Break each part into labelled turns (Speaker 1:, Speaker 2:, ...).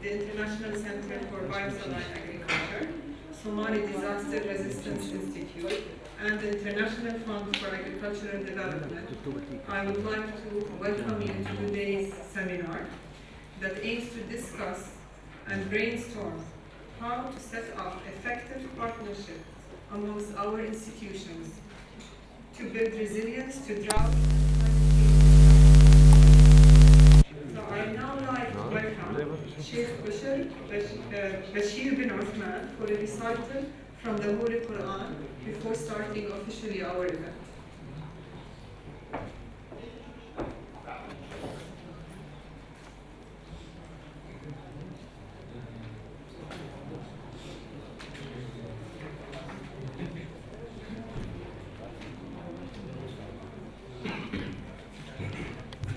Speaker 1: the International Center for Biosaline Agriculture, Somali Disaster Resilience Institute, and the International Fund for Agricultural Development, I would like to welcome you to today's seminar that aims to discuss and brainstorm how to set up effective partnerships amongst our institutions to build resilience to drought. So I now like to welcome Sheikh Bashir bin Uthman for a recital from the Holy Quran before starting officially our event.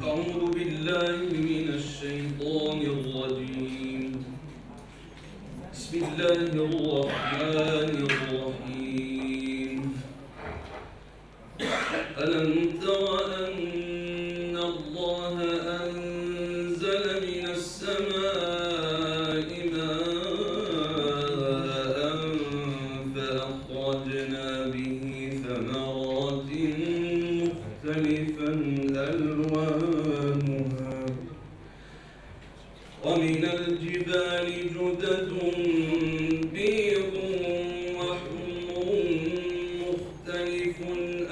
Speaker 2: أعوذ بالله من الشيطان الرجيم. بسم الله الرحمن الرحيم. ألم تر أن الله أنزل من السماء ماء فأخرجنا به ثمرات مختلفا ألوانها ومن الجبال جدد بيض وحمر مختلف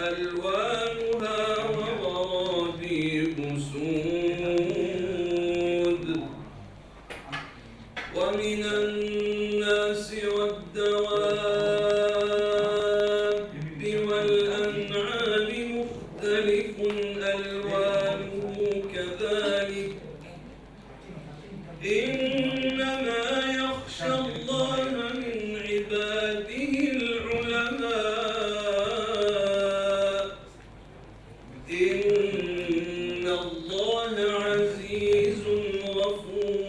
Speaker 2: ألوانها وغرابيب سود ومن الناس والدواب والأنعام مختلف ألوانه كذلك إنما يخشى الله من عباده العلماء إن الله عزيز غفور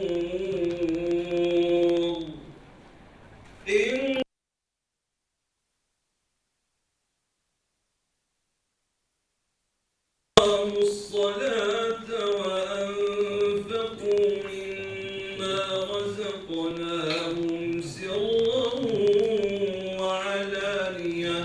Speaker 2: أقاموا الصلاة وأنفقوا مما رزقناهم سرا وعلانية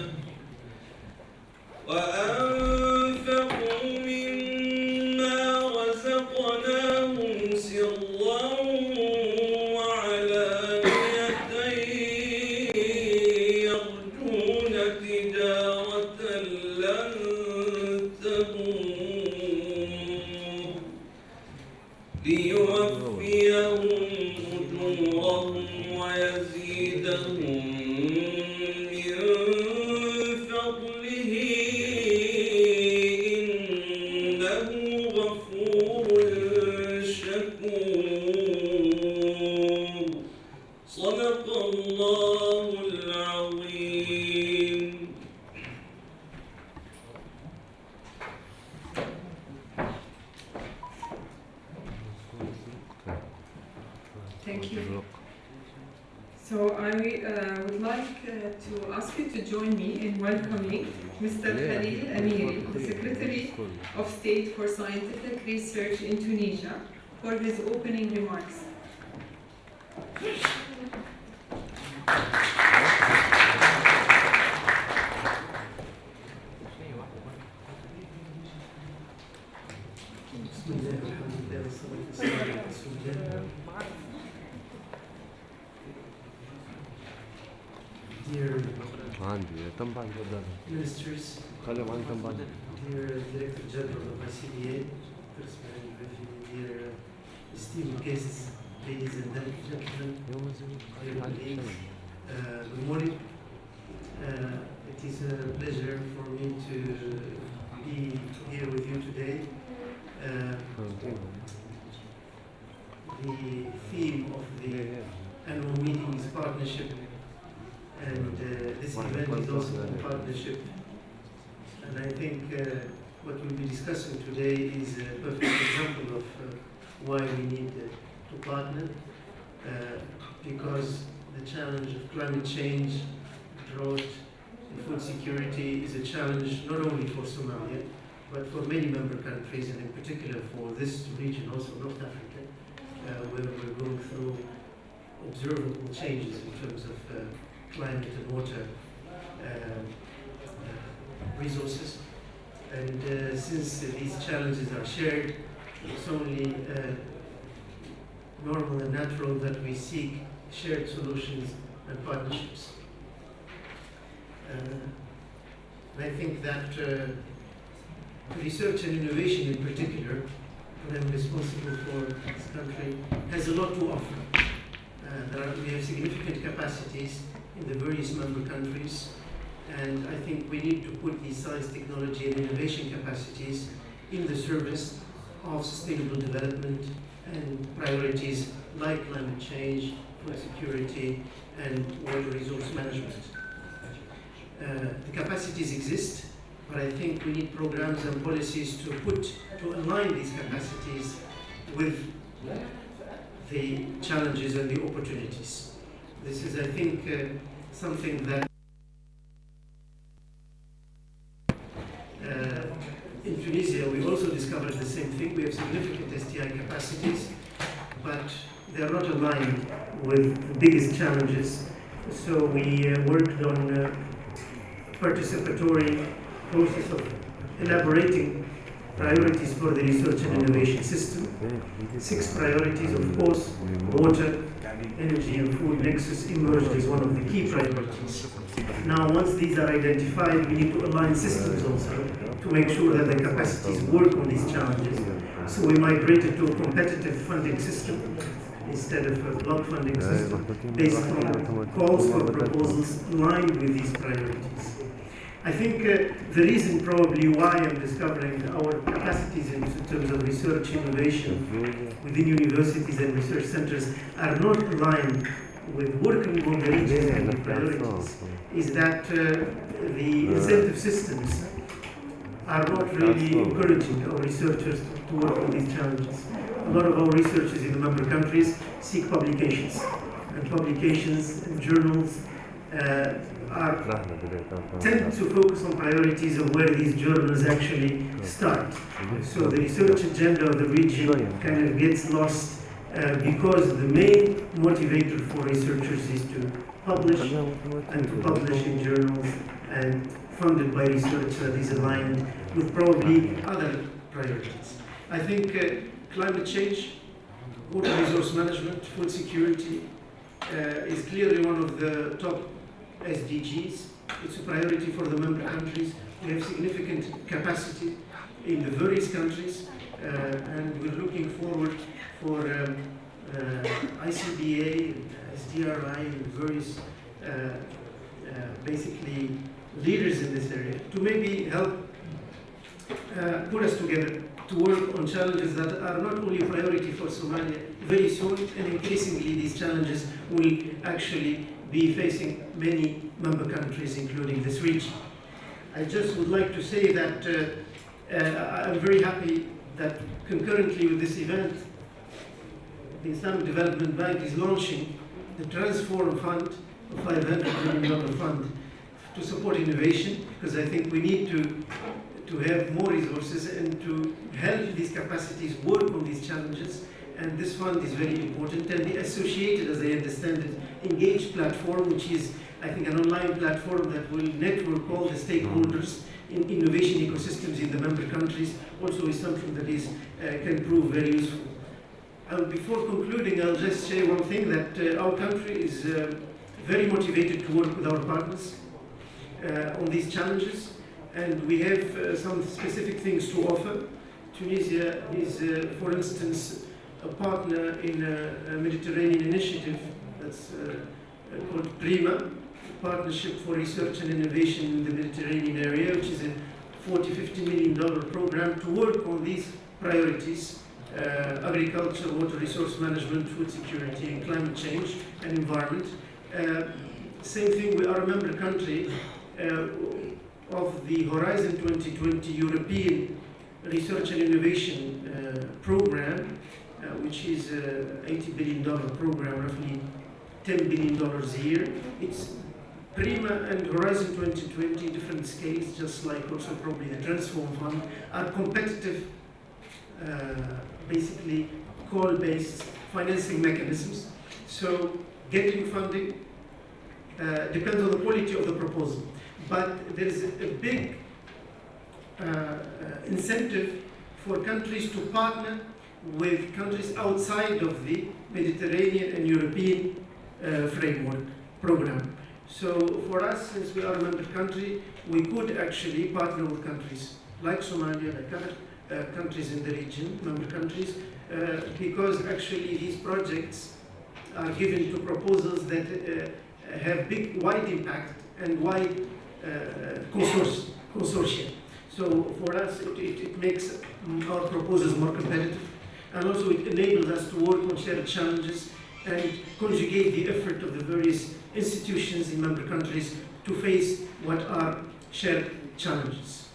Speaker 2: يرجون تجارة لن تبور ليوفيهم أجورهم ويزيدهم من فضله إنه غفور شكور. صدق الله العظيم.
Speaker 1: Thank you. So I would like to ask you to join me in welcoming Mr. Khalil Amiri, the Secretary of State for Scientific Research in Tunisia, for his opening remarks.
Speaker 3: Dear ministers, dear Director General of ICBA, dear esteemed guests, ladies and gentlemen, dear colleagues, good morning. It is a pleasure for me to be here with you today. The theme of the annual meeting is partnership, and this event is also a partnership. And I think what we'll be discussing today is a perfect example of why we need to partner, because the challenge of climate change, drought, and food security is a challenge not only for Somalia, but for many member countries, and in particular for this region, also North Africa. where we're going through observable changes in terms of climate and water resources. And since these challenges are shared, it's only normal and natural that we seek shared solutions and partnerships. And I think that research and innovation in particular, and I'm responsible for this country, has a lot to offer. We have significant capacities in the various member countries, and I think we need to put these science, technology, and innovation capacities in the service of sustainable development and priorities like climate change, food security, and water resource management. The capacities exist, but I think we need programs and policies to align these capacities with the challenges and the opportunities. This is, I think, something that in Tunisia we also discovered the same thing. We have significant STI capacities, but they are not aligned with the biggest challenges. So we worked on a participatory process of elaborating priorities for the research and innovation system. 6 priorities, of course. Water, energy and food nexus emerged as one of the key priorities. Now, once these are identified, we need to align systems also to make sure that the capacities work on these challenges. So we migrated to a competitive funding system instead of a block funding system based on calls for proposals aligned with these priorities. I think the reason probably why I'm discovering our capacities in terms of research innovation within universities and research centers are not aligned with working on the regions and the priorities is that the incentive systems are not really encouraging our researchers to work on these challenges. A lot of our researchers in the member countries seek publications, and publications and journals tend to focus on priorities of where these journals actually start. So the research agenda of the region kind of gets lost because the main motivator for researchers is to publish and to publish in journals and funded by research that is aligned with probably other priorities. I think climate change, water resource management, food security is clearly one of the top SDGs. It's a priority for the member countries. We have significant capacity in the various countries, and we're looking forward for ICBA, SDRI, and various basically leaders in this area to maybe help put us together to work on challenges that are not only a priority for Somalia very soon, and increasingly these challenges will actually be facing many member countries, including this region. I just would like to say that I'm very happy that concurrently with this event, the Islamic Development Bank is launching the Transform Fund, a $500 million fund to support innovation, because I think we need to have more resources and to help these capacities work on these challenges. And this fund is very important, and the associated, as I understand it, Engage platform, which is, I think, an online platform that will network all the stakeholders in innovation ecosystems in the member countries, also is something that is can prove very useful. Before concluding, I'll just say one thing, that our country is very motivated to work with our partners on these challenges, and we have some specific things to offer. Tunisia is, for instance, a partner in a Mediterranean initiative that's called PRIMA, Partnership for Research and Innovation in the Mediterranean Area, which is a $40–50 million program to work on these priorities: agriculture, water resource management, food security, and climate change and environment. Same thing, we are a member country of the Horizon 2020 European Research and Innovation Program, which is an $80 billion program, roughly $10 billion a year. It's PRIMA and Horizon 2020, different scales, just like also probably the Transform Fund, are competitive, basically call-based financing mechanisms. So getting funding depends on the quality of the proposal. But there is a big incentive for countries to partner with countries outside of the Mediterranean and European framework program. So for us, since we are a member country, we could actually partner with countries like Somalia, like other countries in the region, member countries, because actually these projects are given to proposals that have big, wide impact and wide consortia. So for us, it makes our proposals more competitive, and also it enables us to work on shared challenges and conjugate the effort of the various institutions in member countries to face what are shared challenges.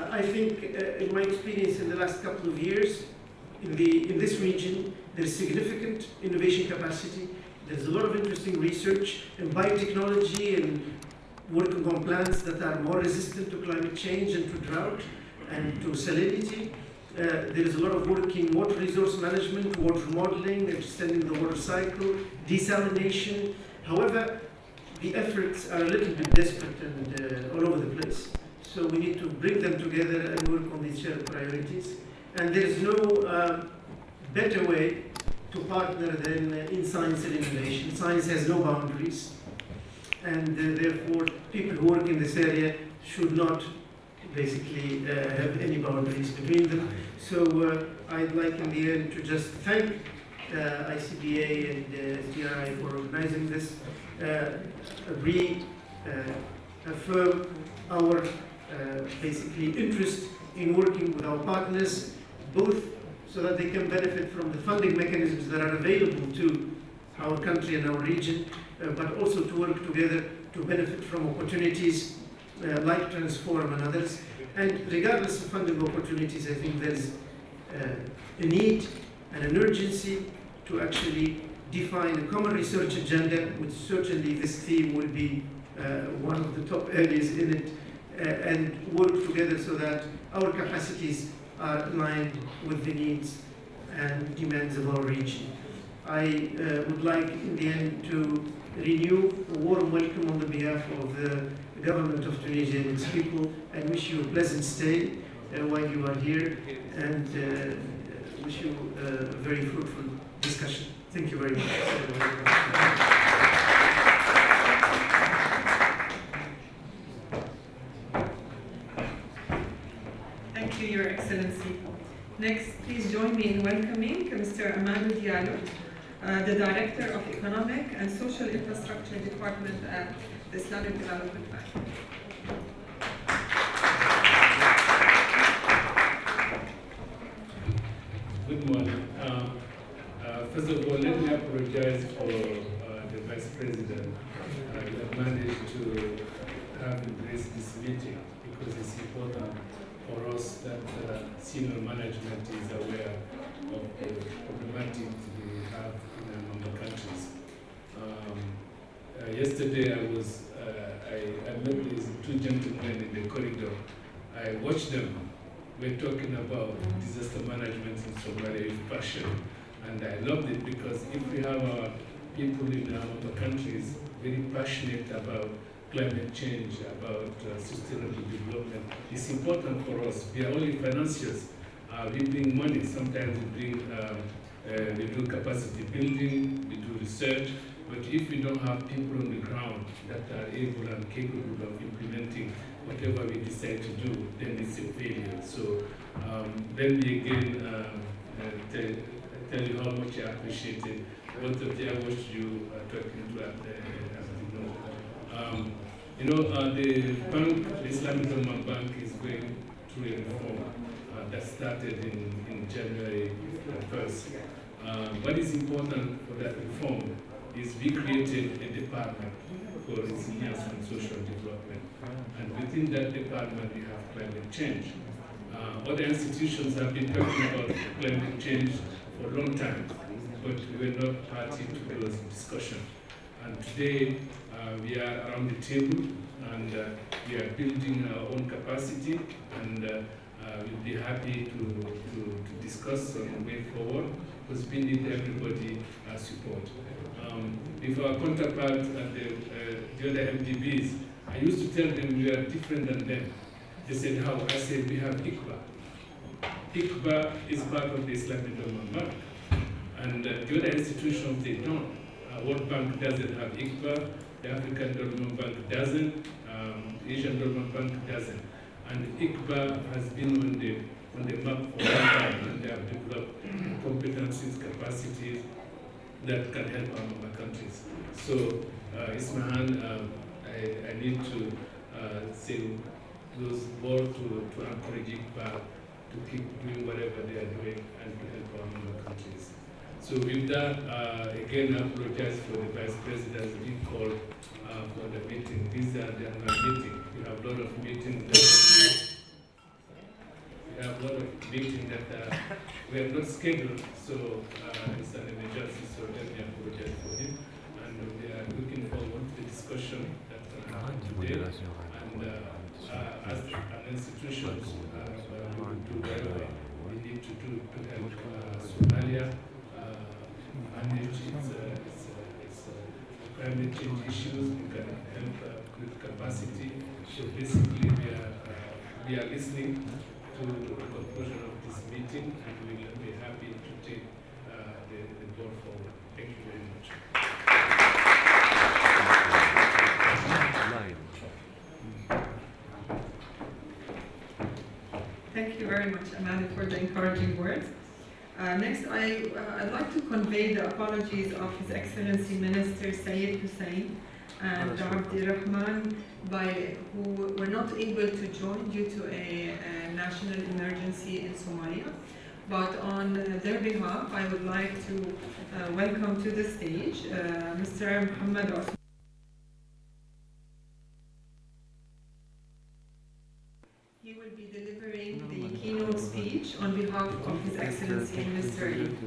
Speaker 3: I think, in my experience in the last couple of years, in this region, there's significant innovation capacity. There's a lot of interesting research in biotechnology and working on plants that are more resistant to climate change and to drought and to salinity. There is a lot of work in water resource management, water modeling, extending the water cycle, desalination. However, the efforts are a little bit desperate and all over the place. So we need to bring them together and work on these shared priorities. And there is no better way to partner than in science and innovation. Science has no boundaries. And therefore, people who work in this area should not basically have any boundaries between them. So I'd like in the end to just thank ICBA and SDRI for organizing this, affirm our basically interest in working with our partners, both so that they can benefit from the funding mechanisms that are available to our country and our region, but also to work together to benefit from opportunities like Transform and others. And regardless of funding opportunities, I think there's a need and an urgency to actually define a common research agenda, which certainly this theme will be one of the top areas in it, and work together so that our capacities are aligned with the needs and demands of our region. I would like, in the end, to renew a warm welcome on the behalf of the government of Tunisia and its people, and wish you a pleasant stay while you are here, and wish you a very fruitful discussion. Thank you very much.
Speaker 1: Thank you, Your Excellency. Next, please join me in welcoming Mr. Amadou Diallo, the Director of Economic and Social Infrastructure Department at the Islamic Development Bank.
Speaker 4: Good morning. First of all, let me apologize for the Vice President. We have managed to have embraced this meeting because it's important for us that senior management is aware of the problematics we have in a number of countries. Yesterday I met these two gentlemen in the corridor. I watched them. We're talking about disaster management in Somalia with passion. And I loved it because if we have our people in our other countries very passionate about climate change, about sustainable development, it's important for us. We are only financiers. We bring money. Sometimes we do capacity building, we do research. But if we don't have people on the ground that are able and capable of implementing whatever we decide to do, then it's a failure. So let me again tell you how much I appreciate it. Both of you, I watched you talking to the bank, the Islamic Development Bank is going through a reform that started in January 1st. What is important for that reform is we created a department for resilience and social development. And within that department, we have climate change. Other institutions have been talking about climate change for a long time, but we were not party to those discussions. And today, we are around the table, and we are building our own capacity, and we'll be happy to discuss on the way forward, because we need everybody support. With our counterparts and the other MDBs, I used to tell them we are different than them. They said, how? I said, we have ICBA. ICBA is part of the Islamic Development Bank, and the other institutions, they don't. World Bank doesn't have ICBA, the African Development Bank doesn't, the Asian Development Bank doesn't. And ICBA has been on the map for a long time, and they have developed competencies, capacities that can help our member countries. So, Ismahan, I need to say those board to encourage ICBA to keep doing whatever they are doing and to help our member countries. So with that, again, I apologize for the Vice President's big call for the meeting. These are the annual meeting. We have a lot of meetings that we have not scheduled, so it's an emergency, so let me apologize for it. And we are looking forward to the discussion that's going to happen today. And as an institution, we will do whatever we need to do to help Somalia manage its climate change issues. We can help with capacity. So basically, we are listening to the conclusion of this meeting, and we will be happy to take the board forward. Thank you very much.
Speaker 1: Thank you very much, Amanda, for the encouraging words. Next, I'd like to convey the apologies of His Excellency Minister Syed Hussein and Abdirrahman, who were not able to join due to a national emergency in Somalia. But on their behalf, I would like to welcome to the stage Mr. Muhammad Osman. He will be delivering the keynote speech on behalf of His Excellency Mr. Ali.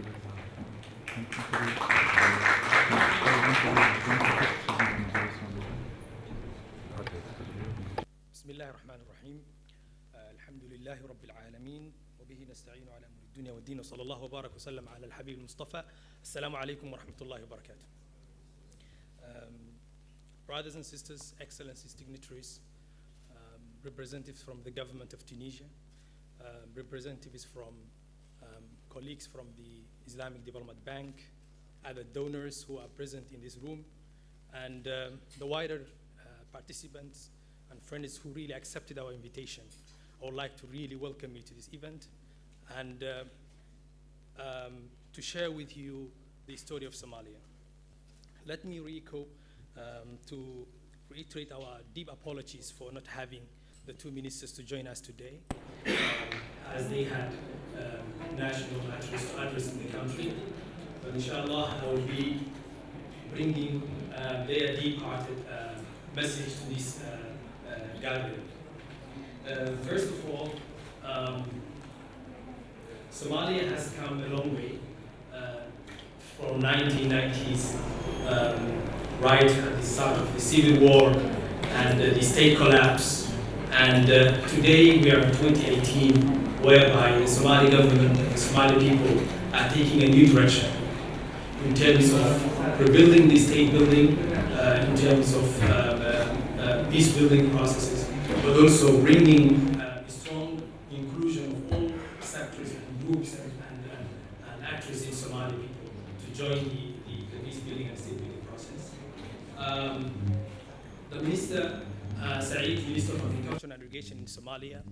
Speaker 5: بسم الله الرحمن الرحيم الحمد لله رب العالمين وبه نستعين على أمور الدنيا والدين وصلى الله وبارك وسلم على الحبيب المصطفى السلام عليكم ورحمة الله وبركاته. Brothers and sisters, excellencies, dignitaries, representatives from the government of Tunisia, representatives from colleagues from the Islamic Development Bank, other donors who are present in this room, and the wider participants and friends who really accepted our invitation. I would like to really welcome you to this event and to share with you the story of Somalia. Let me to reiterate our deep apologies for not having the two ministers to join us today, as they had national matters to address in the country. But inshallah, I will be bringing their deep-hearted message to this gathering. First of all, Somalia has come a long way from 1990s, right at the start of the civil war and the state collapse. And today we are in 2018, whereby the Somali government and the Somali people are taking a new direction in terms of rebuilding the state building, in terms of peace building processes, but also bringing a strong inclusion of all sectors and groups and actors in Somali people to join the peace building and state building process. The Minister Saeed, Minister of Agriculture and Irrigation in Somalia,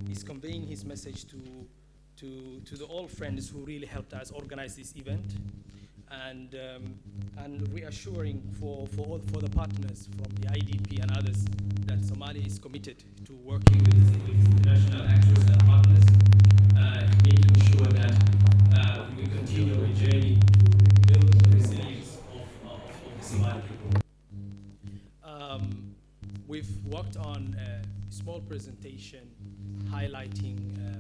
Speaker 5: is conveying his message to the all friends who really helped us organize this event, and reassuring for the partners from the IDP and others that Somalia is committed to working with international actors and partners, making sure that we continue our journey to build the resilience of the Somali people. We've worked on a small presentation highlighting the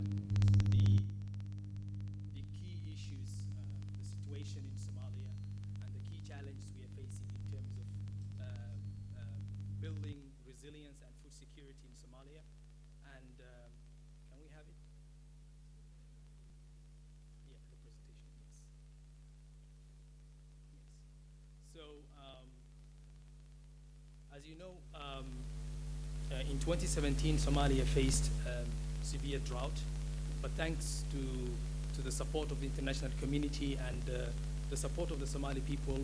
Speaker 5: key issues, the situation in Somalia, and the key challenges we are facing in terms of building resilience and food security in Somalia, and
Speaker 6: you know, in 2017, Somalia faced severe drought, but thanks to the support of the international community and the support of the Somali people,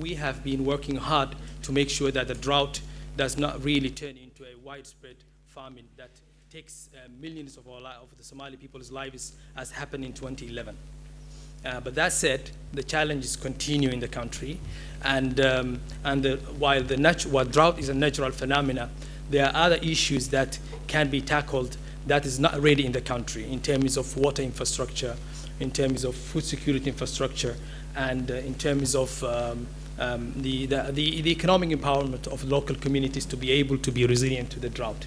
Speaker 6: we have been working hard to make sure that the drought does not really turn into a widespread famine that takes millions of the Somali people's lives, as happened in 2011. But that said, the challenges continue in the country, and while drought is a natural phenomena, there are other issues that can be tackled that is not ready in the country in terms of water infrastructure, in terms of food security infrastructure, and in terms of the economic empowerment of local communities to be able to be resilient to the drought.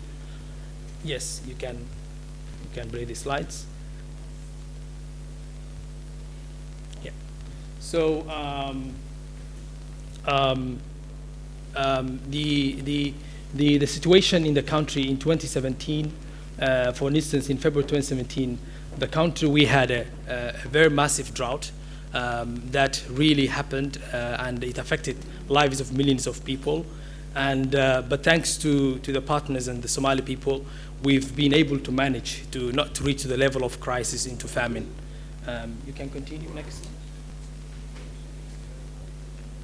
Speaker 6: Yes, you can play the slides. Yeah. So the situation in the country in 2017, for instance, in February 2017, the country, we had a very massive drought that really happened, and it affected lives of millions of people. And but thanks to the partners and the Somali people, we've been able to manage to not to reach the level of crisis into famine. You can continue next.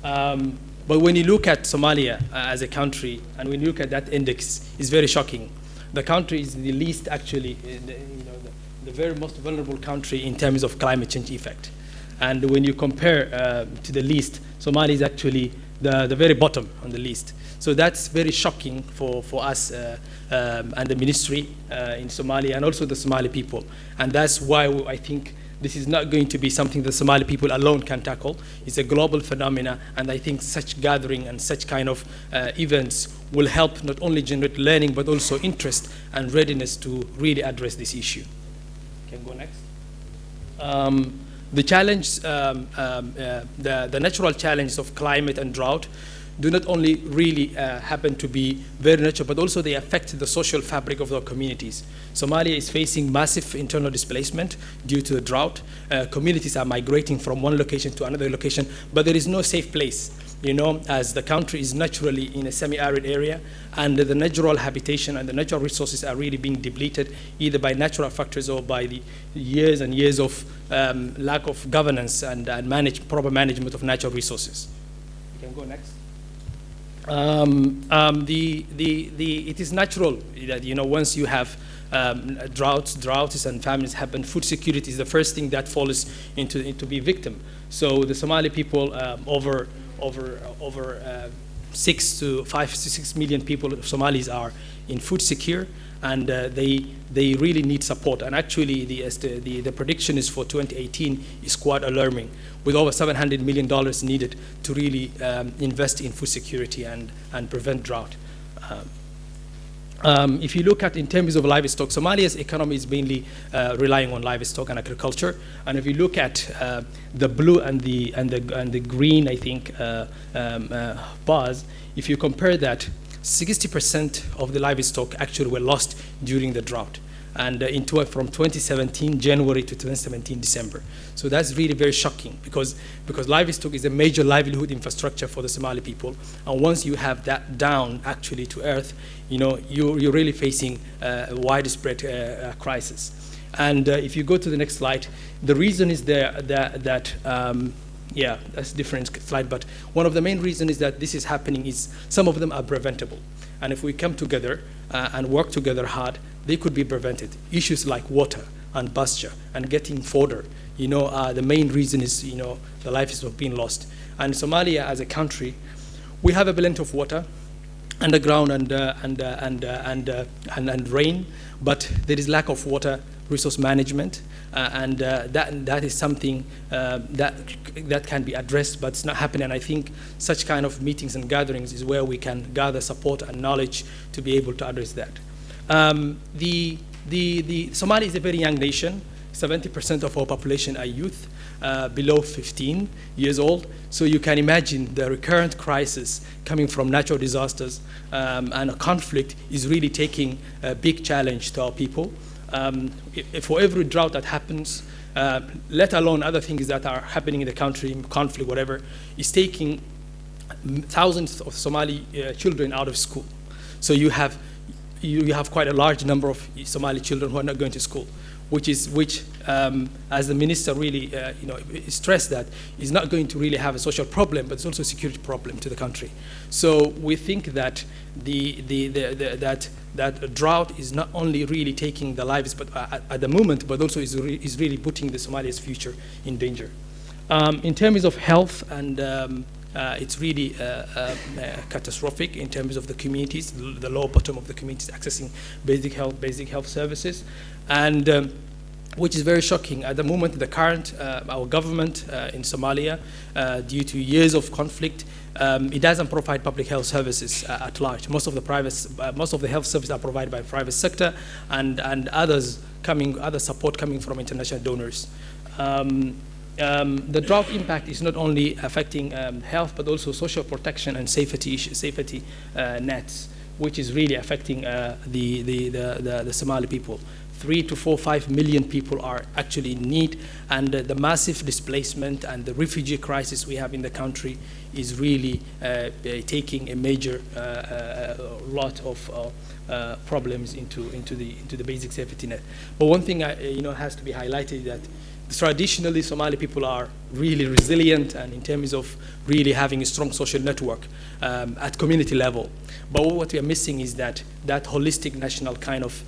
Speaker 6: But when you look at Somalia as a country, and when you look at that index, it's very shocking. The country is the least, actually, the very most vulnerable country in terms of climate change effect. And when you compare to the list, Somalia is actually the very bottom on the list. So that's very shocking for us and the ministry in Somalia, and also the Somali people. And that's why I think this is not going to be something the Somali people alone can tackle. It's a global phenomena, and I think such gathering and such kind of events will help not only generate learning, but also interest and readiness to really address this issue. Can go next. The challenge, the natural challenges of climate and drought do not only really happen to be very natural, but also they affect the social fabric of our communities. Somalia is facing massive internal displacement due to the drought. Communities are migrating from one location to another location, but there is no safe place, as the country is naturally in a semi-arid area, and the natural habitation and the natural resources are really being depleted, either by natural factors or by the years and years of lack of governance and proper management of natural resources. You can go next. It is natural that once you have droughts and famines happen, food security is the first thing that falls into be victim. So the Somali people, over 6 to 6 million people of Somalis are in food secure, and they really need support. And actually, the prediction is for 2018 is quite alarming, with over $700 million needed to really invest in food security and prevent drought. If you look at in terms of livestock, Somalia's economy is mainly relying on livestock and agriculture. And if you look at the blue and the green, I think, bars, if you compare that, 60% of the livestock actually were lost during the drought, and from 2017 January to 2017 December. So that's really very shocking, because livestock is a major livelihood infrastructure for the Somali people, and once you have that down actually to earth, you're really facing a widespread crisis. And if you go to the next slide, the reason is yeah, that's a different slide, but one of the main reasons is that this is happening is some of them are preventable. And if we come together and work together hard, they could be prevented. Issues like water and pasture and getting fodder, the main reason is, the livestock being lost. And Somalia as a country, we have a blend of water, underground and rain, but there is lack of water resource management, and that is something that can be addressed, but it's not happening. And I think such kind of meetings and gatherings is where we can gather support and knowledge to be able to address that. The Somalia is a very young nation. 70% of our population are youth, below 15 years old. So you can imagine the recurrent crisis coming from natural disasters and a conflict is really taking a big challenge to our people. For every drought that happens, let alone other things that are happening in the country, conflict, whatever, is taking thousands of Somali children out of school. So you have quite a large number of Somali children who are not going to school, which as the minister really stressed, that is not going to really have a social problem, but it's also a security problem to the country. So we think that that drought is not only really taking the lives but at the moment, but also is really putting the Somalia's future in danger. In terms of health, and it's really catastrophic in terms of the communities, the lower bottom of the communities accessing basic health services, and which is very shocking. At the moment, our government in Somalia, due to years of conflict, it doesn't provide public health services at large. Most of the health services are provided by the private sector, and other support coming from international donors. The drought impact is not only affecting health, but also social protection and safety nets, which is really affecting the Somali people. 3 to 4, 5 million people are actually in need, and the massive displacement and the refugee crisis we have in the country is really taking a major lot of problems into the basic safety net. But one thing has to be highlighted, that traditionally Somali people are really resilient, and in terms of really having a strong social network at community level. But what we are missing is that holistic national kind of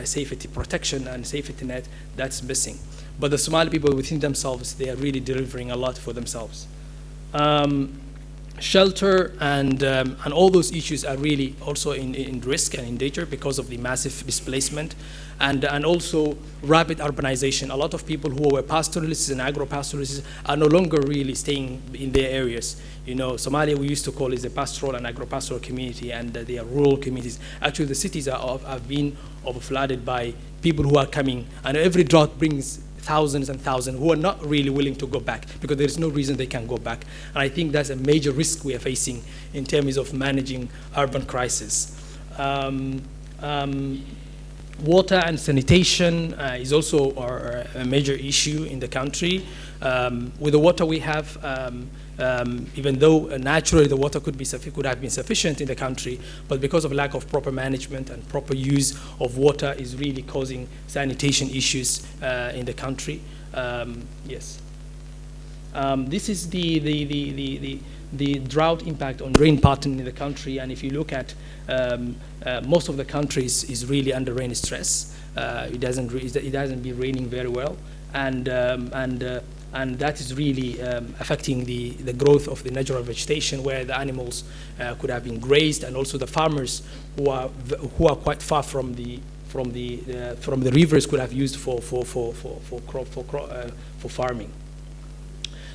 Speaker 6: safety protection and safety net, that's missing. But the Somali people within themselves, they are really delivering a lot for themselves. Shelter and all those issues are really also in risk and in danger because of the massive displacement and also rapid urbanization. A lot of people who were pastoralists and agro-pastoralists are no longer really staying in their areas. Somalia, we used to call it a pastoral and agro-pastoral community, and they are rural communities. Actually, the cities have been overflooded by people who are coming, and every drought brings thousands and thousands who are not really willing to go back because there is no reason they can go back. And I think that's a major risk we are facing in terms of managing urban crisis. Water and sanitation is also a major issue in the country. With the water we have, even though naturally the water could have been sufficient in the country, but because of lack of proper management and proper use of water is really causing sanitation issues in the country. Yes. This is the drought impact on rain pattern in the country, and if you look at most of the countries is really under rain stress. It hasn't been raining very well, and that is really affecting the growth of the natural vegetation, where the animals could have been grazed, and also the farmers who are quite far from the rivers could have used for farming.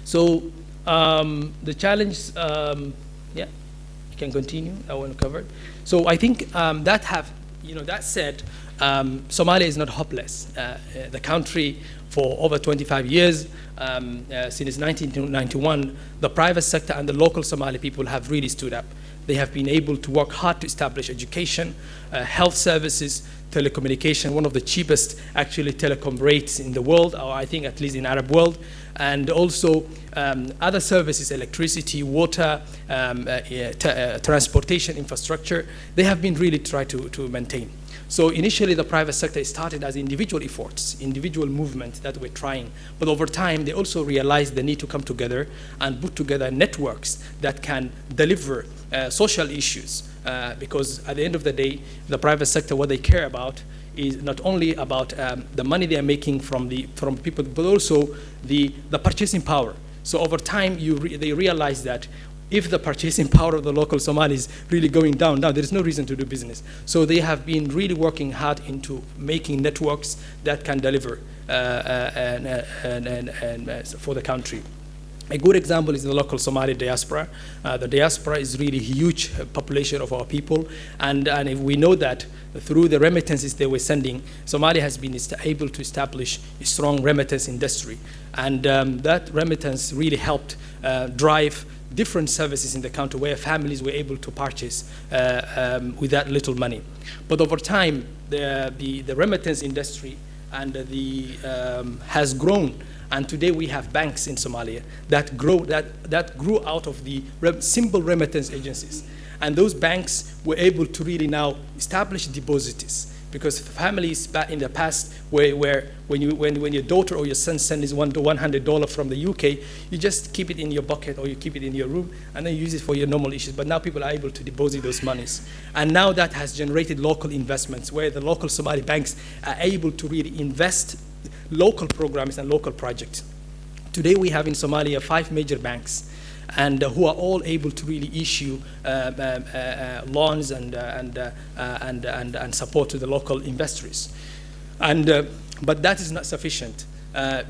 Speaker 6: So the challenge, yeah, you can continue. I want to cover it. So I think that said, Somalia is not hopeless. The country for over 25 years, since 1991, the private sector and the local Somali people have really stood up. They have been able to work hard to establish education, health services, telecommunication, one of the cheapest actually telecom rates in the world, or I think at least in Arab world, and also other services, electricity, water, transportation infrastructure. They have been really tried to maintain. So initially the private sector started as individual efforts, individual movements that were trying, but over time they also realized the need to come together and put together networks that can deliver social issues, because at the end of the day, the private sector, what they care about is not only about the money they are making from people, but also the purchasing power. So over time, they realize that if the purchasing power of the local Somalis really going down, there is no reason to do business. So they have been really working hard into making networks that can deliver for the country. A good example is the local Somali diaspora. The diaspora is really a huge population of our people, and if we know that through the remittances they were sending, Somalia has been able to establish a strong remittance industry, and that remittance really helped drive different services in the country where families were able to purchase with that little money. But over time, the remittance industry and has grown, And today we have banks in Somalia that grew out of the simple remittance agencies. And those banks were able to really now establish deposits, because families back in the past where when your daughter or your son sends $100 from the UK, you just keep it in your bucket or you keep it in your room and then you use it for your normal issues. But now people are able to deposit those monies. And now that has generated local investments where the local Somali banks are able to really invest local programs and local projects. Today we have in Somalia 5 major banks, and who are all able to really issue loans and support to the local investors. But that is not sufficient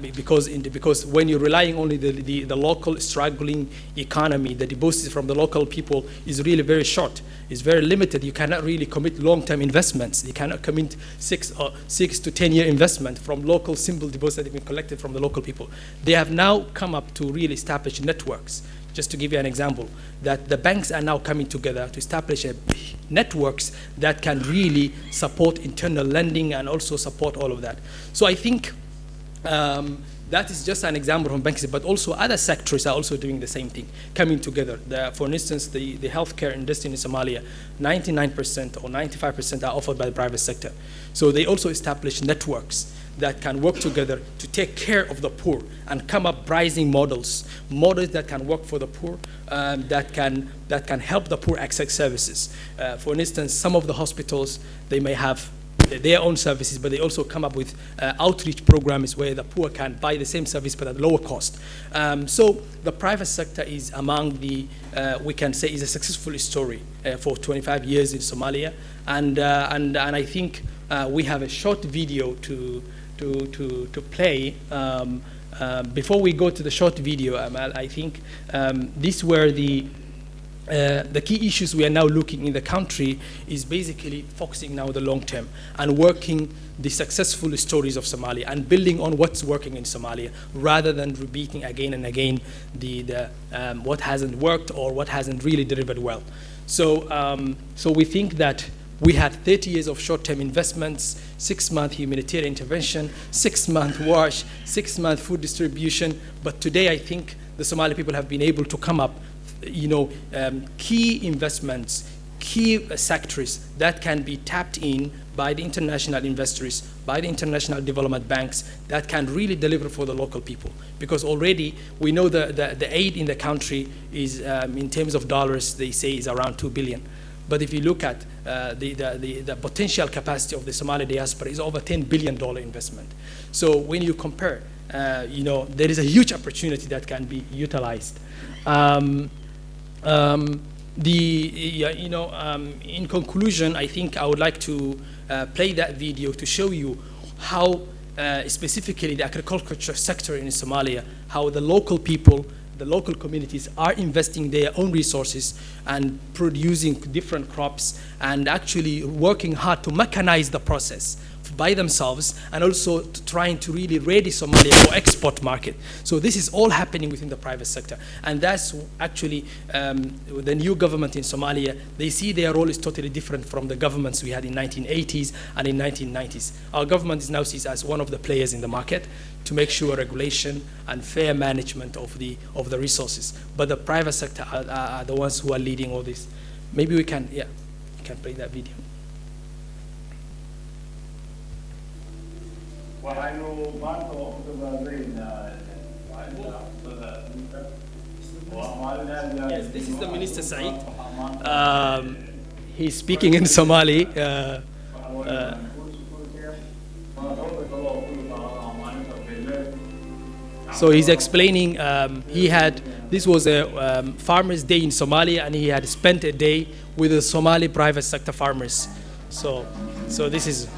Speaker 6: because when you're relying only the local struggling economy, the deposits from the local people is really very short. It's very limited. You cannot really commit long-term investments. You cannot commit 6 to 10-year investment from local simple deposits that have been collected from the local people. They have now come up to really establish networks. Just to give you an example, that the banks are now coming together to establish networks that can really support internal lending and also support all of that. So I think that is just an example from banks, but also other sectors are also doing the same thing, coming together. For instance, the healthcare industry in Somalia, 99% or 95% are offered by the private sector. So they also establish networks that can work together to take care of the poor and come up pricing models that can work for the poor, that can help the poor access services. For instance, some of the hospitals, they may have their own services, but they also come up with outreach programs where the poor can buy the same service but at lower cost. So the private sector is among the, we can say, is a successful story for 25 years in Somalia. And I think we have a short video to play. Before we go to the short video, I think these were the key issues we are now looking in the country is basically focusing now on the long term and working the successful stories of Somalia and building on what's working in Somalia rather than repeating again and again what hasn't worked or what hasn't really delivered well. So we think that we had 30 years of short-term investments, 6-month humanitarian intervention, 6-month wash, 6-month food distribution. But today, I think the Somali people have been able to come up, key investments, key sectors that can be tapped in by the international investors, by the international development banks that can really deliver for the local people. Because already we know the aid in the country is, in terms of dollars, they say is around $2 billion. But if you look at the potential capacity of the Somali diaspora is over $10 billion investment. So when you compare, there is a huge opportunity that can be utilized. In conclusion, I think I would like to play that video to show you how specifically the agriculture sector in Somalia, how the local people, the local communities are investing their own resources and producing different crops and actually working hard to mechanize the process by themselves and also trying to really ready Somalia for export market. So this is all happening within the private sector. And that's actually the new government in Somalia, they see their role is totally different from the governments we had in 1980s and in 1990s. Our government is now seen as one of the players in the market to make sure regulation and fair management of the resources. But the private sector are the ones who are leading all this. Maybe we can, you can play that video. Yes, this is the Minister Said. He's speaking in Somali. So he's explaining, this was a farmer's day in Somalia, and he had spent a day with the Somali private sector farmers. So this is.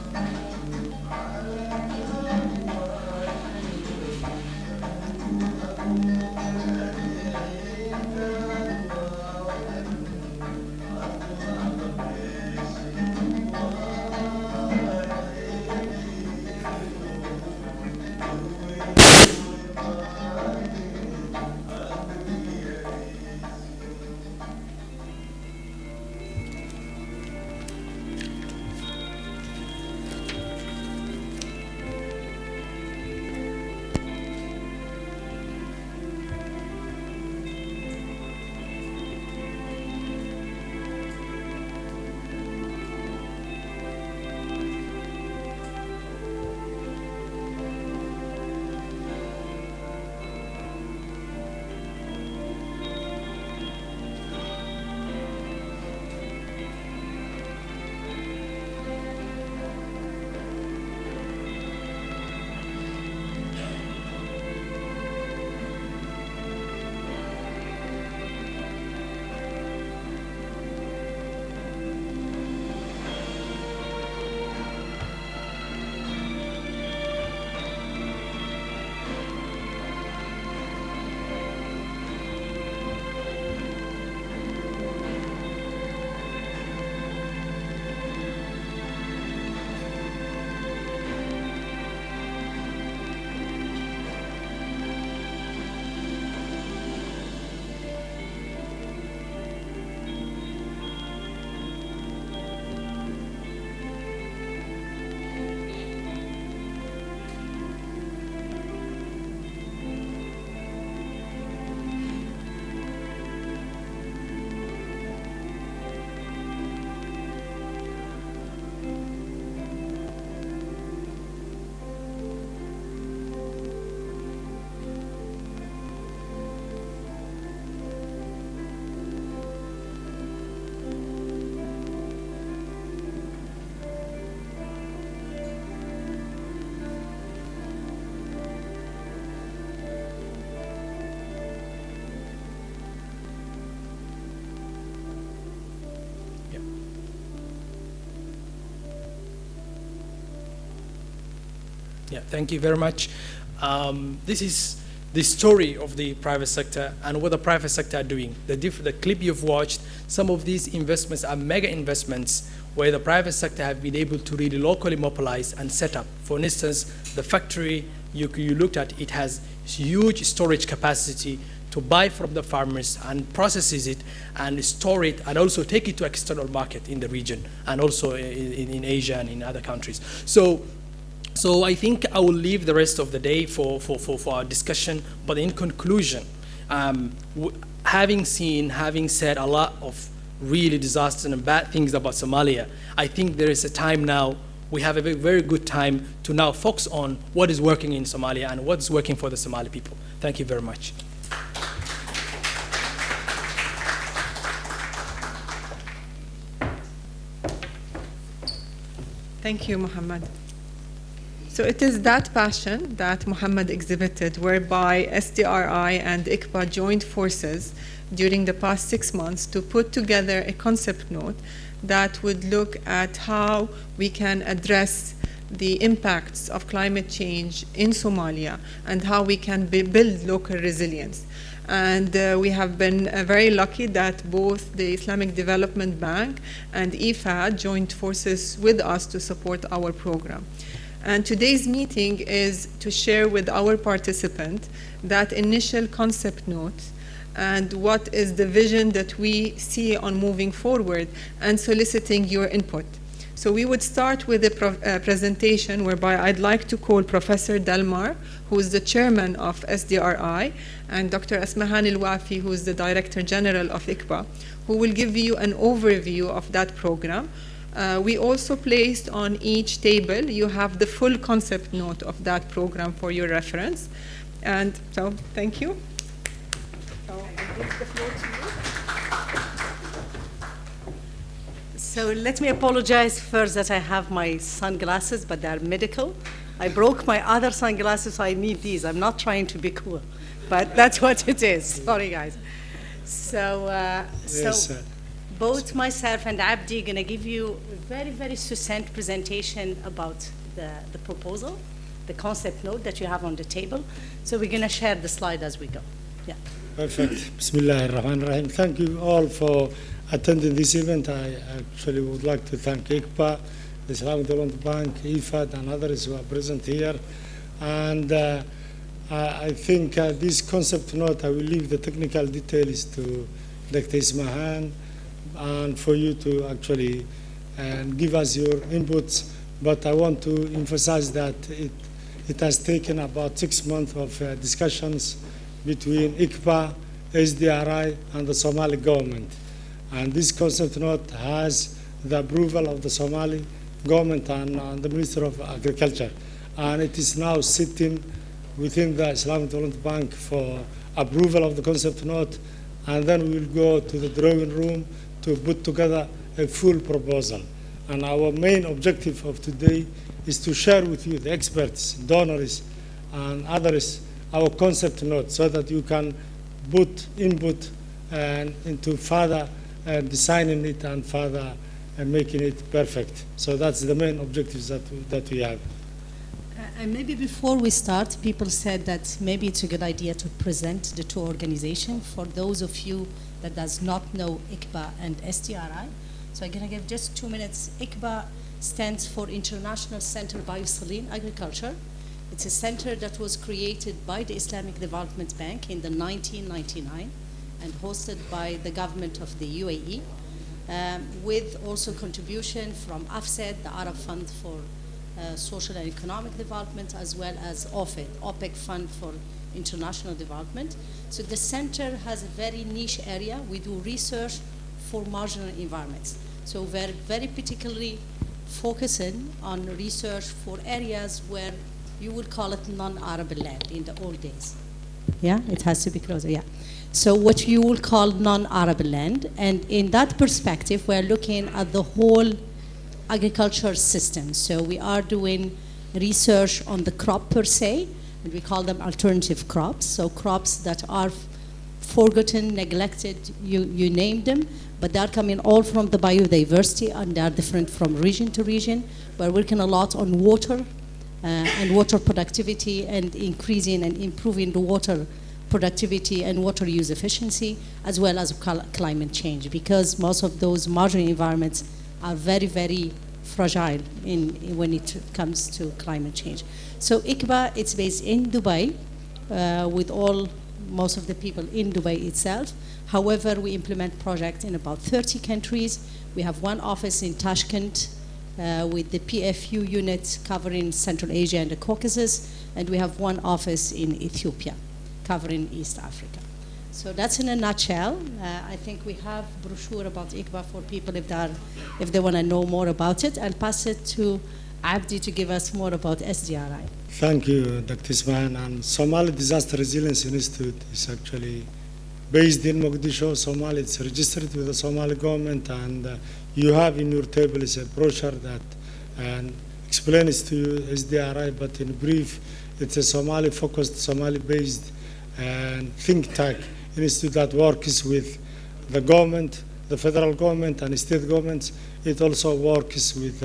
Speaker 6: Yeah, thank you very much. This is the story of the private sector and what the private sector are doing. The clip you've watched, some of these investments are mega investments where the private sector have been able to really locally mobilize and set up. For instance, the factory you looked at, it has huge storage capacity to buy from the farmers and processes it and store it and also take it to external market in the region and also in Asia and in other countries. So I think I will leave the rest of the day for our discussion. But in conclusion, having said a lot of really disasters and bad things about Somalia, I think there is a time now, we have a very good time to now focus on what is working in Somalia and what's working for the Somali people. Thank you very much.
Speaker 1: Thank you, Muhammad. So it is that passion that Muhammad exhibited, whereby SDRI and ICBA joined forces during the past 6 months to put together a concept note that would look at how we can address the impacts of climate change in Somalia and how we can build local resilience. And we have been very lucky that both the Islamic Development Bank and IFAD joined forces with us to support our program. And today's meeting is to share with our participant that initial concept note and what is the vision that we see on moving forward and soliciting your input. So we would start with a presentation whereby I'd like to call Professor Delmar, who is the chairman of SDRI, and Dr. Asmahan Al-Wafi, who is the Director General of ICBA, who will give you an overview of that program. We also placed on each table, you have the full concept note of that program for your reference. And so, thank you. So I give the floor to you.
Speaker 7: So let me apologize first that I have my sunglasses, but they're medical. I broke my other sunglasses, so I need these. I'm not trying to be cool, but that's what it is. Sorry, guys. So, both myself and Abdi are going to give you a very, very succinct presentation about the proposal, the concept note that you have on the table. So we're going to share the slide as we go. Yeah.
Speaker 8: Perfect. Bismillah ar-Rahman ar-Rahim. Thank you all for attending this event. I actually would like to thank ICBA, the Islamic Development Bank, IFAD, and others who are present here. And I think this concept note, I will leave the technical details to Dr. Ismahan and for you to actually give us your inputs. But I want to emphasize that it has taken about 6 months of discussions between ICBA, SDRI, and the Somali government. And this concept note has the approval of the Somali government and the Minister of Agriculture. And it is now sitting within the Islamic Development Bank for approval of the concept note. And then we will go to the drawing room to put together a full proposal. And our main objective of today is to share with you, the experts, donors, and others, our concept note so that you can put input into further designing it and further making it perfect. So that's the main objectives that we have.
Speaker 7: And maybe before we start, people said that maybe it's a good idea to present the two organizations for those of you that does not know ICBA and SDRI. So I'm going to give just 2 minutes. ICBA stands for International Center Biosaline Agriculture. It's a center that was created by the Islamic Development Bank in the 1999 and hosted by the government of the UAE, with also contribution from IFAD, the Arab Fund for Social and Economic Development, as well as IFAD, OPEC Fund for International Development. So the center has a very niche area. We do research for marginal environments. So we're very particularly focusing on research for areas where you would call it non-arable land in the old days. Yeah, it has to be closer, yeah. So what you would call non-arable land, and in that perspective, we're looking at the whole agriculture system. So we are doing research on the crop per se, and we call them alternative crops. So crops that are forgotten, neglected, you name them, but they're coming all from the biodiversity, and they're different from region to region. We're working a lot on water and water productivity, and increasing and improving the water productivity and water use efficiency, as well as climate change, because most of those marine environments are very, very fragile when it comes to climate change. So ICBA, it's based in Dubai, with most of the people in Dubai itself. However, we implement projects in about 30 countries. We have one office in Tashkent with the PFU unit covering Central Asia and the Caucasus, and we have one office in Ethiopia covering East Africa. So that's in a nutshell. I think we have a brochure about ICBA for people if they want to know more about it. I'll pass it to Abdi to give us more about SDRI.
Speaker 8: Thank you, Dr. Ismail. And Somali Disaster Resilience Institute is actually based in Mogadishu, Somalia. It's registered with the Somali government, and you have in your table is a brochure that explains to you SDRI, but in brief, it's a Somali-focused, Somali-based think tank institute that works with the government, the federal government and state governments. It also works with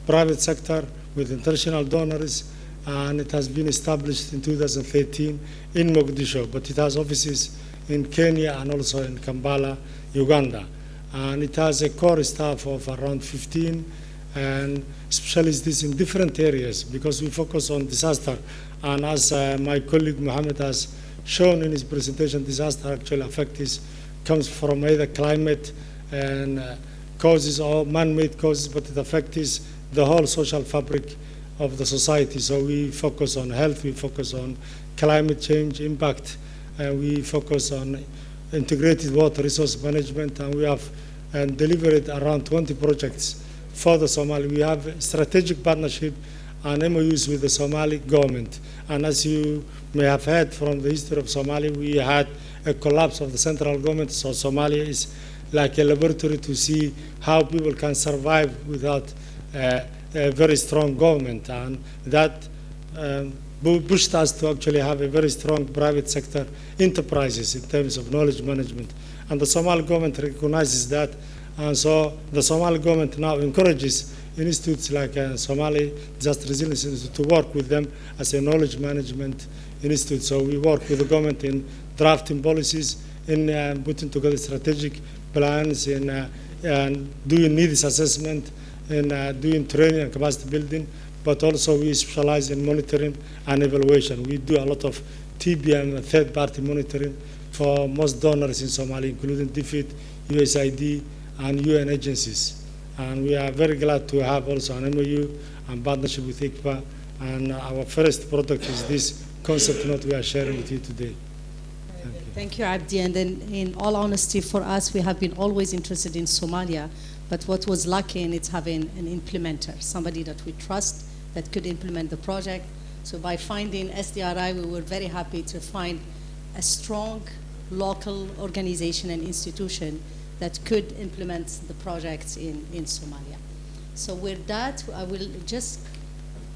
Speaker 8: private sector, with international donors, and it has been established in 2013 in Mogadishu, but it has offices in Kenya and also in Kampala, Uganda. And it has a core staff of around 15 and specialists in different areas, because we focus on disaster. And as my colleague Mohammed has shown in his presentation, disaster actually comes from either climate and causes or man-made causes, but it affects the whole social fabric of the society. So we focus on health, we focus on climate change impact, and we focus on integrated water resource management, and we have delivered around 20 projects for the Somali. We have strategic partnership and MOUs with the Somali government. And as you may have heard from the history of Somalia, we had a collapse of the central government. So Somalia is like a laboratory to see how people can survive without a very strong government. And that pushed us to actually have a very strong private sector enterprises in terms of knowledge management. And the Somali government recognizes that. And so the Somali government now encourages institutes like Somali Disaster Resilience Institute to work with them as a knowledge management institute. So we work with the government in drafting policies, in putting together strategic plans, in doing needs assessment, in doing training and capacity building, but also we specialize in monitoring and evaluation. We do a lot of TBM, third-party monitoring, for most donors in Somalia, including DFID, USAID, and UN agencies. And we are very glad to have also an MOU and partnership with ICBA. And our first product is this concept note we are sharing with you today.
Speaker 7: Thank you, Abdi. And then, in all honesty, for us, we have been always interested in Somalia. But what was lacking is having an implementer, somebody that we trust that could implement the project. So by finding SDRI, we were very happy to find a strong local organization and institution that could implement the projects in Somalia. So with that, I will just,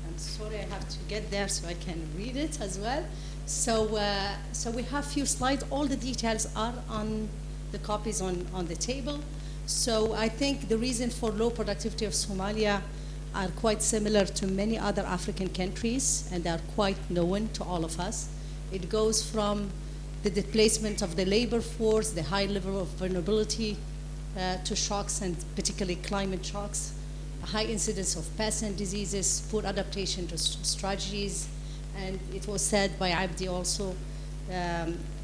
Speaker 7: I'm sorry I have to get there so I can read it as well. So we have a few slides. All the details are on the copies on the table. So I think the reason for low productivity of Somalia are quite similar to many other African countries, and they are quite known to all of us. It goes from the displacement of the labor force, the high level of vulnerability to shocks, and particularly climate shocks, a high incidence of pests and diseases, poor adaptation to strategies, and it was said by Abdi also,